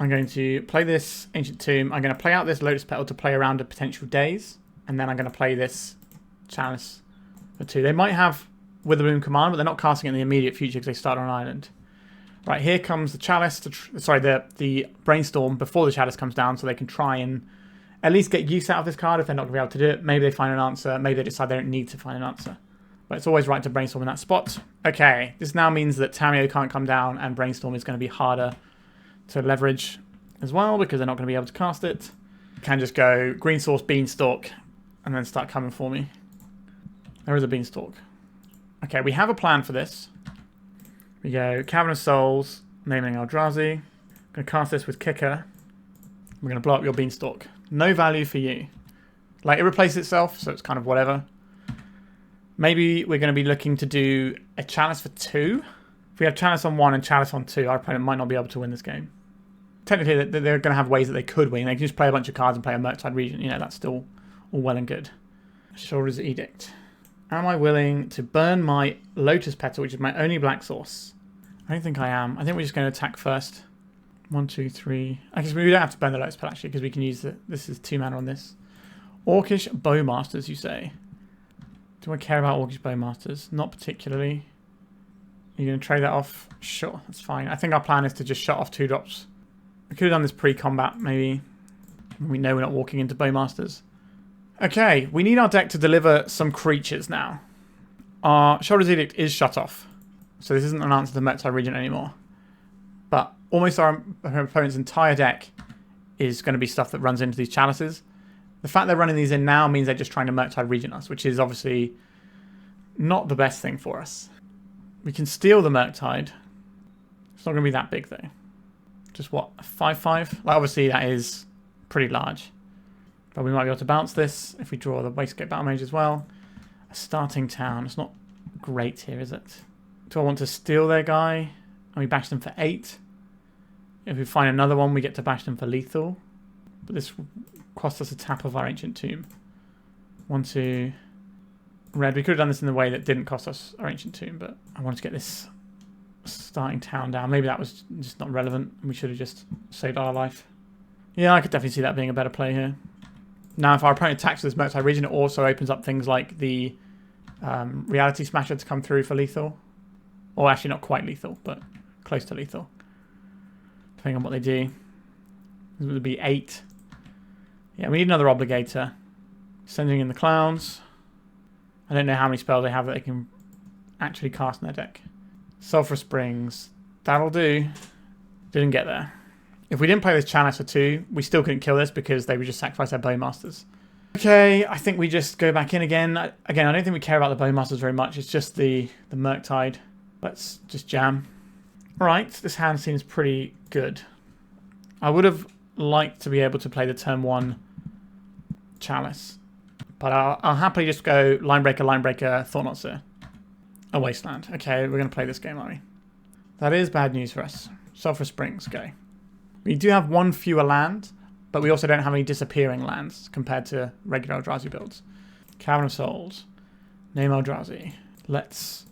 I'm going to play this Ancient Tomb. I'm going to play out this Lotus Petal to play around a potential daze, and then I'm going to play this Chalice for 2. They might have Witherbloom command, but they're not casting it in the immediate future because they start on an island. Right, here comes the Chalice, the Brainstorm before the Chalice comes down, so they can try and at least get use out of this card if they're not going to be able to do it. Maybe they find an answer, maybe they decide they don't need to find an answer. But it's always right to Brainstorm in that spot. Okay, this now means that Tamiyo can't come down and Brainstorm is going to be harder to leverage as well because they're not going to be able to cast it. You can just go Green Source Beanstalk and then start coming for me. There is a Beanstalk. Okay, we have a plan for this. We go Cavern of Souls, naming Eldrazi. I'm going to cast this with Kicker. We're going to blow up your Beanstalk. No value for you. Like, it replaces itself, so it's kind of whatever. Maybe we're going to be looking to do a Chalice for 2. If we have Chalice on 1 and Chalice on 2, our opponent might not be able to win this game. Technically, they're going to have ways that they could win. They can just play a bunch of cards and play a Murktide Regent. You know, that's still all well and good. Sheoldred's Edict. Am I willing to burn my Lotus Petal, which is my only black source? I don't think I am. I think we're just going to attack first. 1, 2, 3. I guess we don't have to burn the Lotus Petal, actually, because we can use it. This is 2 mana on this. Orcish Bowmasters, you say? Do I care about Orcish Bowmasters? Not particularly. Are you going to trade that off? Sure, that's fine. I think our plan is to just shut off 2 drops. We could have done this pre-combat, maybe. We know we're not walking into Bowmasters. Okay, we need our deck to deliver some creatures now. Our Sheoldred's Edict is shut off. So this isn't an answer to Murktide Regent anymore. But almost our opponent's entire deck is going to be stuff that runs into these Chalices. The fact they're running these in now means they're just trying to Murktide Regent us, which is obviously not the best thing for us. We can steal the Murktide. It's not going to be that big though. Just what, a 5/5? Like obviously that is pretty large. But we might be able to bounce this if we draw the Wastescape Battlemage as well. A starting town. It's not great here, is it? Do I want to steal their guy? And we bash them for 8. If we find another one, we get to bash them for lethal. But this cost us a tap of our Ancient Tomb. 1, 2... Red. We could have done this in the way that didn't cost us our Ancient Tomb, but I wanted to get this starting town down. Maybe that was just not relevant. We should have just saved our life. Yeah, I could definitely see that being a better play here. Now, if our opponent attacks this Murktide region, it also opens up things like the Reality Smasher to come through for lethal. Or actually not quite lethal, but close to lethal. Depending on what they do. This would be 8. Yeah, we need another Obligator. Sending in the Clowns. I don't know how many spells they have that they can actually cast in their deck. Sulfurous Springs. That'll do. Didn't get there. If we didn't play this Chalice for 2, we still couldn't kill this because they would just sacrifice their Bowmasters. Okay, I think we just go back in again. Again, I don't think we care about the Bowmasters very much. It's just the Murktide. Let's just jam. Alright, this hand seems pretty good. I would have liked to be able to play the turn 1 Chalice. But I'll happily just go Linebreaker, Linebreaker, Thought-Knot Seer. A Wasteland. Okay, we're going to play this game, aren't we? That is bad news for us. Sulfurous Springs, go. We do have 1 fewer land, but we also don't have any disappearing lands compared to regular Eldrazi builds. Cavern of Souls. Name Eldrazi. Let's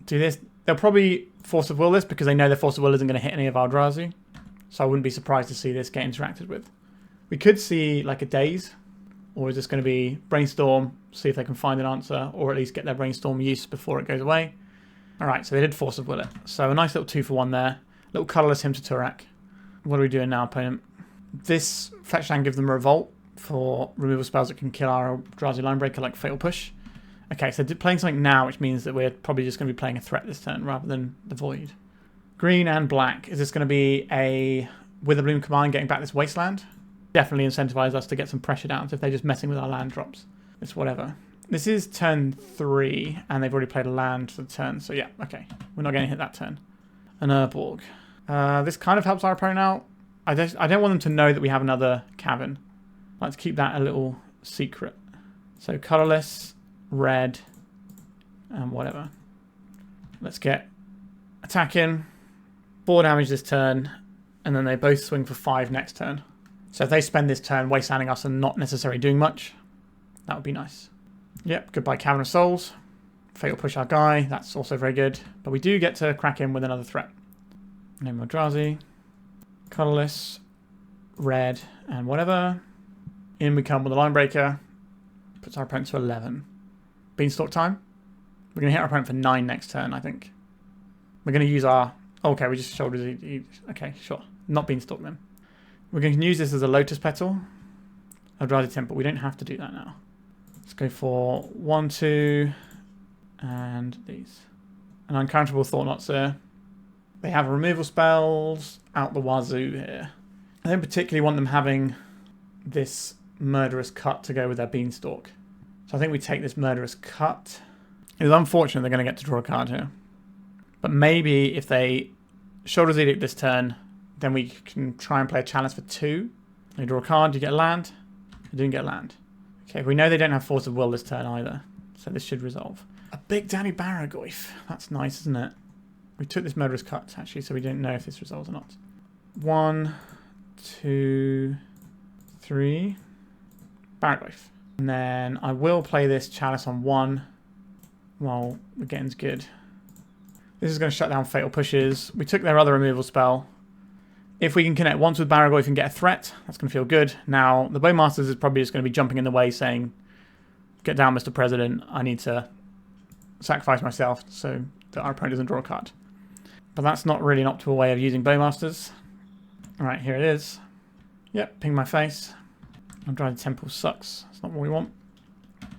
do this. They'll probably Force of Will this because they know their Force of Will isn't going to hit any of our Eldrazi. So I wouldn't be surprised to see this get interacted with. We could see like a Daze. Or is this going to be Brainstorm, see if they can find an answer, or at least get their Brainstorm use before it goes away. Alright, so they did Force of Will it. So a nice little 2 for 1 there. Little colourless Hymn to Turak. What are we doing now, opponent? This Fetchland gives them Revolt for removal spells that can kill our Eldrazi Linebreaker, like Fatal Push. Okay, so playing something now, which means that we're probably just going to be playing a threat this turn rather than the Void. Green and black. Is this going to be a Witherbloom command getting back this Wasteland? Definitely incentivize us to get some pressure downs if they're just messing with our land drops. It's whatever. This is turn 3, and they've already played a land for the turn, so yeah, okay. We're not going to hit that turn. An Urborg. This kind of helps our opponent out. I don't want them to know that we have another Cavern. Let's keep that a little secret. So colourless, red, and whatever. Let's get attacking. 4 damage this turn, and then they both swing for 5 next turn. So if they spend this turn wastelanding us and not necessarily doing much, that would be nice. Yep, goodbye Cavern of Souls. Fatal Push our guy, that's also very good. But we do get to crack in with another threat. Name Eldrazi. Colourless, red, and whatever. In we come with a Linebreaker. Puts our opponent to 11. Beanstalk time. We're going to hit our opponent for 9 next turn, I think. We're going to use our... Okay, we just Sheoldred. Okay, sure. Not Beanstalk then. We're going to use this as a Lotus Petal. Eldrazi Temple. We don't have to do that now. Let's go for 1, 2, and these. An uncounterable Thought-Knot Seer. They have removal spells out the wazoo here. I don't particularly want them having this Murderous Cut to go with their Beanstalk. So I think we take this Murderous Cut. It's unfortunate they're going to get to draw a card here. But maybe if they Sheoldred's Edict this turn, then we can try and play a Chalice for 2. You draw a card, you get a land. You didn't get a land. Okay, we know they don't have Force of Will this turn either. So this should resolve. A Big Daddy Barrowgoyf. That's nice, isn't it? We took this Murderous Cut, actually, so we don't know if this resolves or not. 1, 2, 3. Barrowgoyf. And then I will play this Chalice on 1 while the getting's good. This is going to shut down Fatal Pushes. We took their other removal spell. If we can connect once with Barrowgoyf and get a threat, that's going to feel good. Now, the Bowmasters is probably just going to be jumping in the way saying, get down, Mr. President. I need to sacrifice myself so that our opponent doesn't draw a card. But that's not really an optimal way of using Bowmasters. Alright, here it is. Yep, ping my face. Eldrazi Temple sucks. That's not what we want.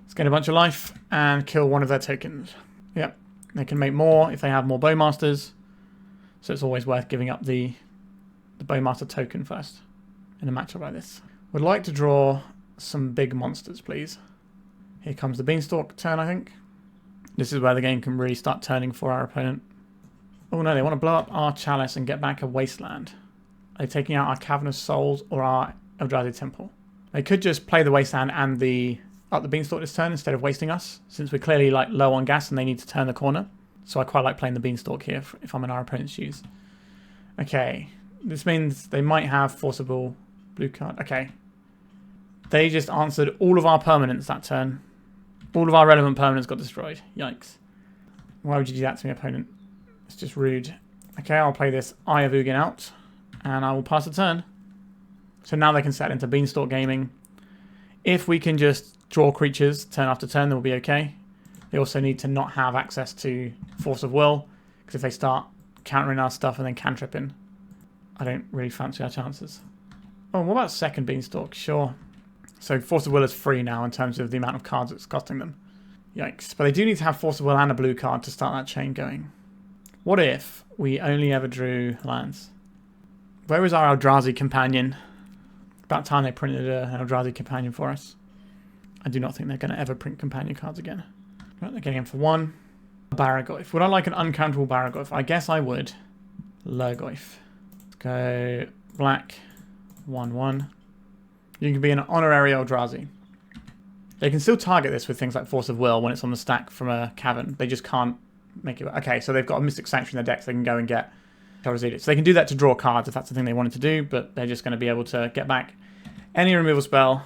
Let's get a bunch of life and kill one of their tokens. Yep, they can make more if they have more Bowmasters. So it's always worth giving up the Bowmaster token first in a matchup like this. Would like to draw some big monsters, please. Here comes the Beanstalk turn, I think. This is where the game can really start turning for our opponent. Oh no, they want to blow up our Chalice and get back a Wasteland. Are they taking out our Cavern of Souls or our Eldrazi Temple? They could just play the Wasteland and the up the Beanstalk this turn instead of wasting us, since we're clearly like low on gas and they need to turn the corner. So I quite like playing the Beanstalk here if I'm in our opponent's shoes. Okay, this means they might have forcible blue card. Okay. They just answered all of our permanents that turn. All of our relevant permanents got destroyed. Yikes. Why would you do that to me, opponent? It's just rude. Okay, I'll play this Eye of Ugin out, and I will pass the turn. So now they can set into Beanstalk Gaming. If we can just draw creatures turn after turn, then we'll be okay. They also need to not have access to Force of Will, because if they start countering our stuff and then cantripping, I don't really fancy our chances. Oh, what about second Beanstalk? Sure. So Force of Will is free now in terms of the amount of cards it's costing them. Yikes. But they do need to have Force of Will and a blue card to start that chain going. What if we only ever drew lands? Where is our Eldrazi companion? About time they printed an Eldrazi companion for us. I do not think they're going to ever print companion cards again. Right, they're getting in for one. Barrowgoyf. Would I like an uncounterable Barrowgoyf? I guess I would. Lurgoyf. Let's go black 1/1. You can be an honorary Eldrazi. They can still target this with things like Force of Will when it's on the stack from a cavern. They just can't make it. Okay, so they've got a Mystic Sanctuary in their deck, so they can go and get Sheoldred's Edict. So they can do that to draw cards if that's the thing they wanted to do, but they're just going to be able to get back any removal spell.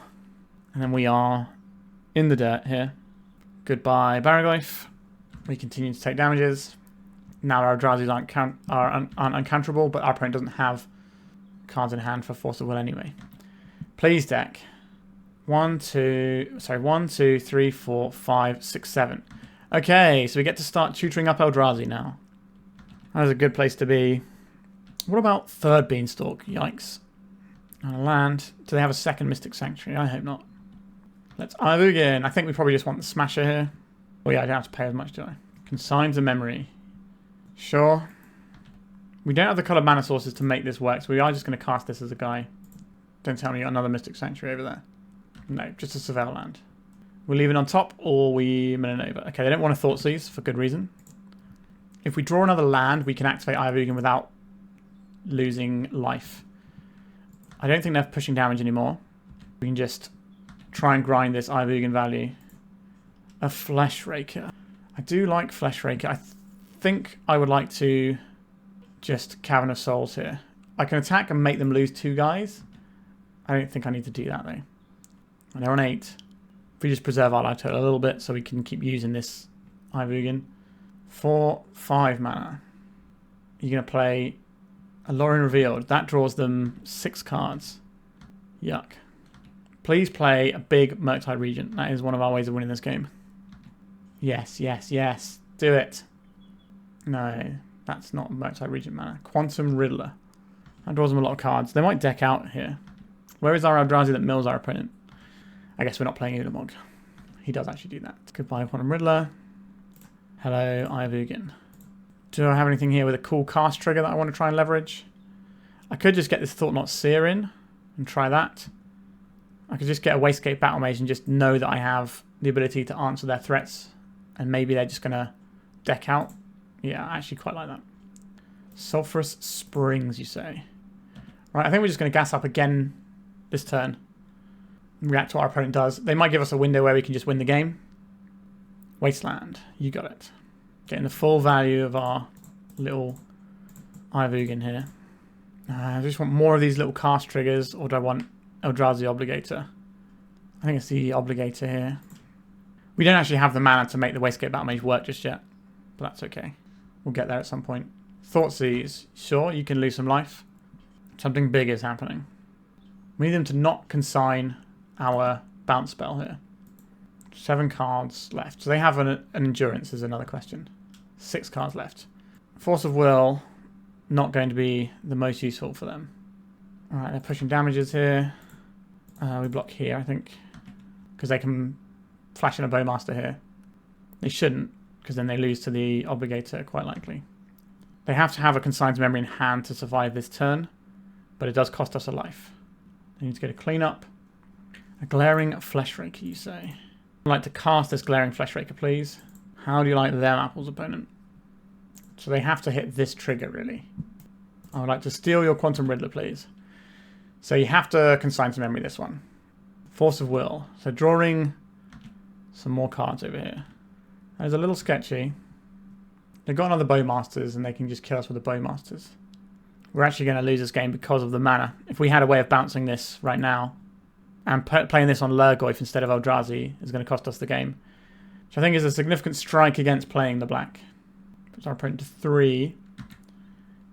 And then we are in the dirt here. Goodbye, Barrowgoyf. We continue to take damages. Now our Eldrazi aren't uncounterable, but our opponent doesn't have cards in hand for Force of Will anyway. Please, deck. 1, 2, 3, 4, 5, 6, 7. Okay, so we get to start tutoring up Eldrazi now. That is a good place to be. What about third Beanstalk? Yikes. On a land. Do they have a second Mystic Sanctuary? I hope not. Let's Eye of Ugin. I think we probably just want the Smasher here. Oh yeah, I don't have to pay as much, do I? Consigns of Memory. Sure. We don't have the coloured mana sources to make this work, so we are just going to cast this as a guy. Don't tell me you got another Mystic Sanctuary over there. No, just a Surveil land. We'll leave it on top, or we mill it over. Okay, they don't want to Thoughtseize for good reason. If we draw another land, we can activate Eye of Ugin without losing life. I don't think they're pushing damage anymore. We can just try and grind this Eye of Ugin value. A Fleshraker. I do like Fleshraker. I think I would like to just Cavern of Souls here. I can attack and make them lose 2 guys. I don't think I need to do that though. And they're on 8. If we just preserve our life total a little bit so we can keep using this Eye of Ugin. 4, 5 mana. You're going to play a Lorien Revealed. That draws them 6 cards. Yuck. Please play a big Murktide Regent. That is one of our ways of winning this game. Yes, yes, yes. Do it. No, that's not Murktide Regent mana. Quantum Riddler. That draws them a lot of cards. They might deck out here. Where is our Eldrazi that mills our opponent? I guess we're not playing Ulamog. He does actually do that. Goodbye, Quantum Riddler. Hello, Eye of Ugin. Do I have anything here with a cool cast trigger that I want to try and leverage? I could just get this Thought-Knot Seer in and try that. I could just get a Wastescape Battlemage and just know that I have the ability to answer their threats. And maybe they're just going to deck out. Yeah, I actually quite like that. Sulfurous Springs, you say. Right, I think we're just going to gas up again this turn. React to what our opponent does. They might give us a window where we can just win the game. Wasteland. You got it. Getting the full value of our little Eye of Ugin here. I just want more of these little cast triggers, or do I want Eldrazi Obligator? I think it's the Obligator here. We don't actually have the mana to make the Wastescape Battlemage work just yet, but that's okay. We'll get there at some point. Thoughtseize. Sure, you can lose some life. Something big is happening. We need them to not consign our bounce spell here. 7 cards left. So they have an endurance is another question. 6 cards left. Force of Will, not going to be the most useful for them. Alright, they're pushing damages here. We block here, I think. Because they can flash in a Bowmaster here. They shouldn't, because then they lose to the Obligator, quite likely. They have to have a Consigned Memory in hand to survive this turn. But it does cost us a life. They need to get a cleanup. A Glaring Fleshraker, you say. I'd like to cast this Glaring Fleshraker, please. How do you like them, Apple's opponent? So they have to hit this trigger, really. I would like to steal your Quantum Riddler, please. So you have to consign to memory this one. Force of Will. So drawing some more cards over here. That is a little sketchy. They've got another Bowmasters and they can just kill us with the Bowmasters. We're actually going to lose this game because of the mana. If we had a way of bouncing this right now and playing this on Barrowgoyf instead of Eldrazi is going to cost us the game. Which I think is a significant strike against playing the black. Puts our opponent to 3.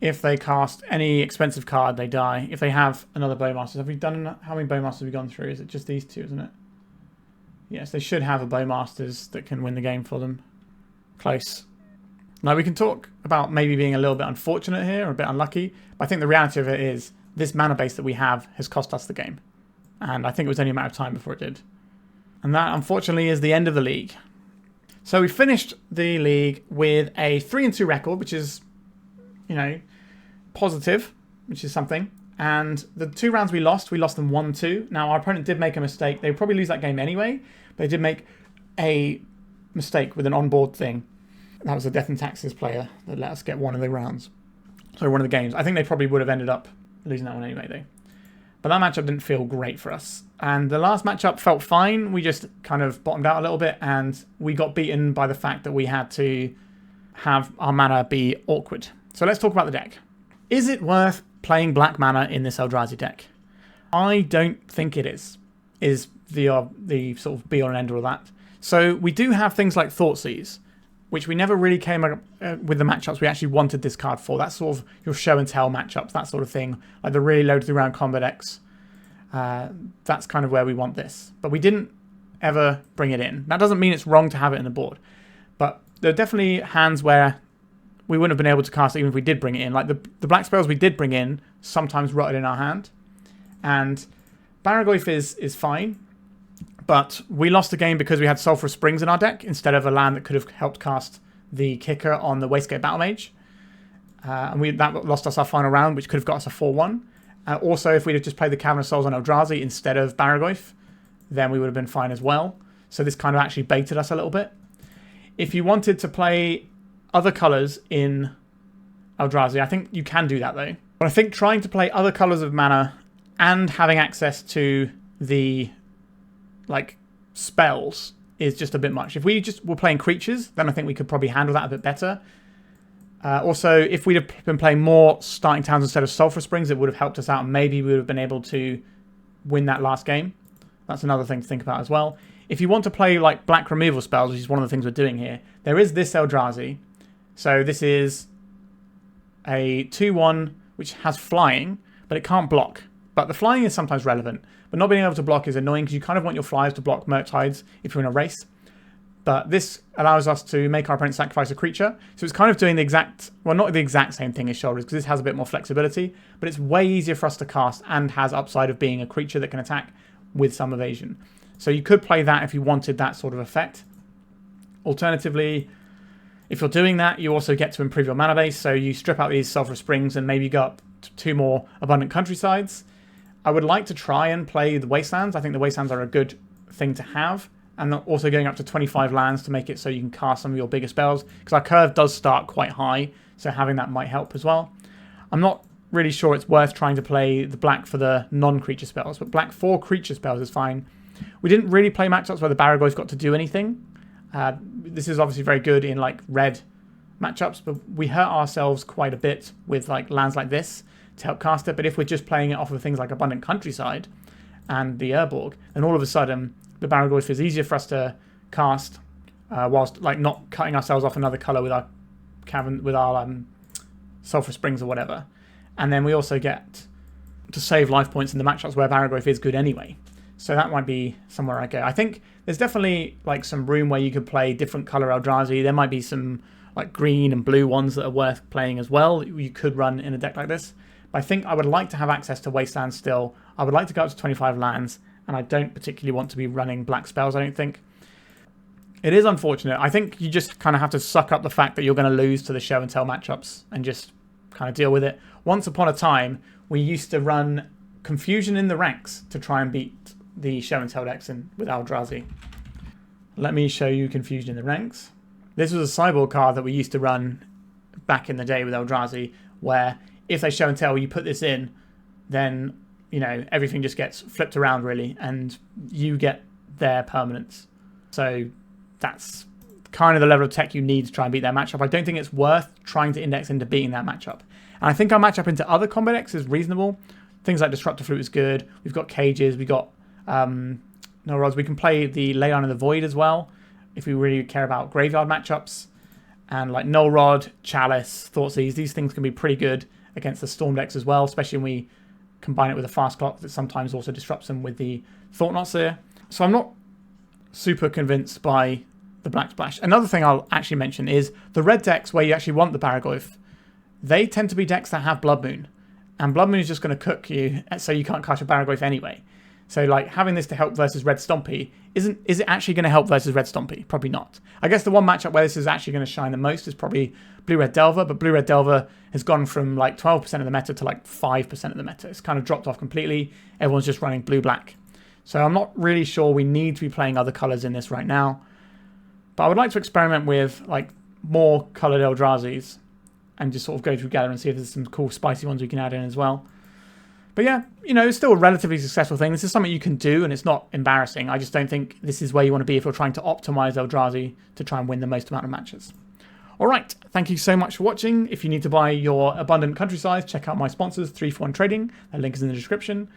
If they cast any expensive card, they die. If they have another Bowmasters. Have we done... How many Bowmasters have we gone through? Is it just these two, isn't it? Yes, they should have a Bowmasters that can win the game for them. Close. Now, we can talk about maybe being a little bit unfortunate here, or a bit unlucky, but I think the reality of it is this mana base that we have has cost us the game. And I think it was only a matter of time before it did. And that, unfortunately, is the end of the league. So we finished the league with a 3-2 record, which is, you know, positive, which is something. And the 2 rounds we lost them 1-2. Now, our opponent did make a mistake. They would probably lose that game anyway, but they did make a mistake with an onboard thing. That was a Death and Taxes player that let us get one of the rounds. So one of the games. I think they probably would have ended up losing that one anyway, though. But that matchup didn't feel great for us. And the last matchup felt fine. We just kind of bottomed out a little bit, and we got beaten by the fact that we had to have our mana be awkward. So let's talk about the deck. Is it worth playing black mana in this Eldrazi deck? I don't think it is the sort of be-all and end-all of that. So we do have things like Thoughtseize, which we never really came up with the matchups we actually wanted this card for. That's sort of your show and tell matchups, that sort of thing. Like the really low to the ground combat decks. That's kind of where we want this. But we didn't ever bring it in. That doesn't mean it's wrong to have it in the board. But there are definitely hands where we wouldn't have been able to cast it even if we did bring it in. Like the black spells we did bring in sometimes rotted in our hand. And Barrowgoyf is fine. But we lost the game because we had Sulfurous Springs in our deck instead of a land that could have helped cast the kicker on the Wastescape Battlemage. And that lost us our final round, which could have got us a 4-1. Also, if we'd have just played the Cavern of Souls on Eldrazi instead of Barrowgoyf, then we would have been fine as well. So this kind of actually baited us a little bit. If you wanted to play other colours in Eldrazi, I think you can do that though. But I think trying to play other colours of mana and having access to the spells is just a bit much. If we just were playing creatures, then I think we could probably handle that a bit better. Also, if we'd have been playing more starting towns instead of Sulfur Springs, it would have helped us out. Maybe we would have been able to win that last game. That's another thing to think about as well. If you want to play like black removal spells, which is one of the things we're doing here, there is this Eldrazi. So this is a 2-1 which has flying, but it can't block. But the flying is sometimes relevant. But not being able to block is annoying because you kind of want your flyers to block Murktides if you're in a race. But this allows us to make our opponent sacrifice a creature. So it's kind of doing the exact, well, not the exact same thing as Sheoldred because this has a bit more flexibility. But it's way easier for us to cast and has upside of being a creature that can attack with some evasion. So you could play that if you wanted that sort of effect. Alternatively, if you're doing that, you also get to improve your mana base. So you strip out these Sulfurous Springs and maybe go up to 2 more Abundant Countrysides. I would like to try and play the Wastelands. I think the Wastelands are a good thing to have. And also going up to 25 lands to make it so you can cast some of your bigger spells. Because our curve does start quite high, so having that might help as well. I'm not really sure it's worth trying to play the black for the non-creature spells. But black for creature spells is fine. We didn't really play matchups where the Barrowgoyf got to do anything. This is obviously very good in like red matchups. But we hurt ourselves quite a bit with like lands like this to help cast it. But if we're just playing it off of things like Abundant Countryside and the Urborg, then all of a sudden the Barrowgoyf is easier for us to cast whilst like not cutting ourselves off another colour with our Cavern, with our Sulfur Springs or whatever. And then we also get to save life points in the matchups where Barrowgoyf is good anyway. So that might be somewhere I go. I think there's definitely like some room where you could play different colour Eldrazi. There might be some like green and blue ones that are worth playing as well. You could run in a deck like this. But I think I would like to have access to Wastelands still. I would like to go up to 25 lands. And I don't particularly want to be running black spells, I don't think. It is unfortunate. I think you just kind of have to suck up the fact that you're going to lose to the show and tell matchups and just kind of deal with it. Once upon a time, we used to run Confusion in the ranks to try and beat the show and tell decks with Eldrazi. Let me show you Confusion in the ranks. This was a sideboard card that we used to run back in the day with Eldrazi, where if they show and tell, you put this in, then you know, everything just gets flipped around really, and you get their permanence. So that's kind of the level of tech you need to try and beat that matchup. I don't think it's worth trying to index into beating that matchup. And I think our matchup into other combat decks is reasonable. Things like Disruptor Flute is good. We've got Cages. We've got Null Rods. We can play the Leyline of the Void as well if we really care about graveyard matchups. And like Null Rod, Chalice, Thoughtseize, these things can be pretty good against the Storm decks as well, especially when we combine it with a Fast Clock that sometimes also disrupts them with the Thought-Knot Seer. So I'm not super convinced by the Black Splash. Another thing I'll actually mention is the red decks where you actually want the Barrowgoyf. They tend to be decks that have Blood Moon. And Blood Moon is just going to cook you, so you can't cast your Barrowgoyf anyway. So like having this to help versus Red Stompy, is it actually going to help versus Red Stompy? Probably not. I guess the one matchup where this is actually going to shine the most is probably Blue-Red Delver, but Blue-Red Delver has gone from like 12% of the meta to like 5% of the meta. It's kind of dropped off completely. Everyone's just running blue-black. So I'm not really sure we need to be playing other colours in this right now. But I would like to experiment with like more coloured Eldrazi's and just sort of go through Gather and see if there's some cool spicy ones we can add in as well. But yeah, you know, it's still a relatively successful thing. This is something you can do and it's not embarrassing. I just don't think this is where you want to be if you're trying to optimize Eldrazi to try and win the most amount of matches. Alright, thank you so much for watching. If you need to buy your Abundant Countryside, check out my sponsors, 3for1 Trading. That link is in the description.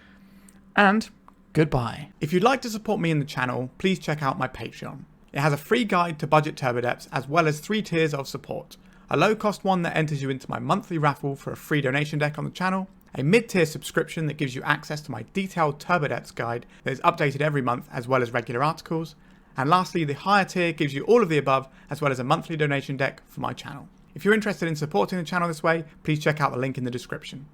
And goodbye. If you'd like to support me in the channel, please check out my Patreon. It has a free guide to budget turbo depths as well as 3 tiers of support. A low-cost one that enters you into my monthly raffle for a free donation deck on the channel, a mid-tier subscription that gives you access to my detailed turbo depths guide that is updated every month as well as regular articles, and lastly the higher tier gives you all of the above as well as a monthly donation deck for my channel. If you're interested in supporting the channel this way, please check out the link in the description.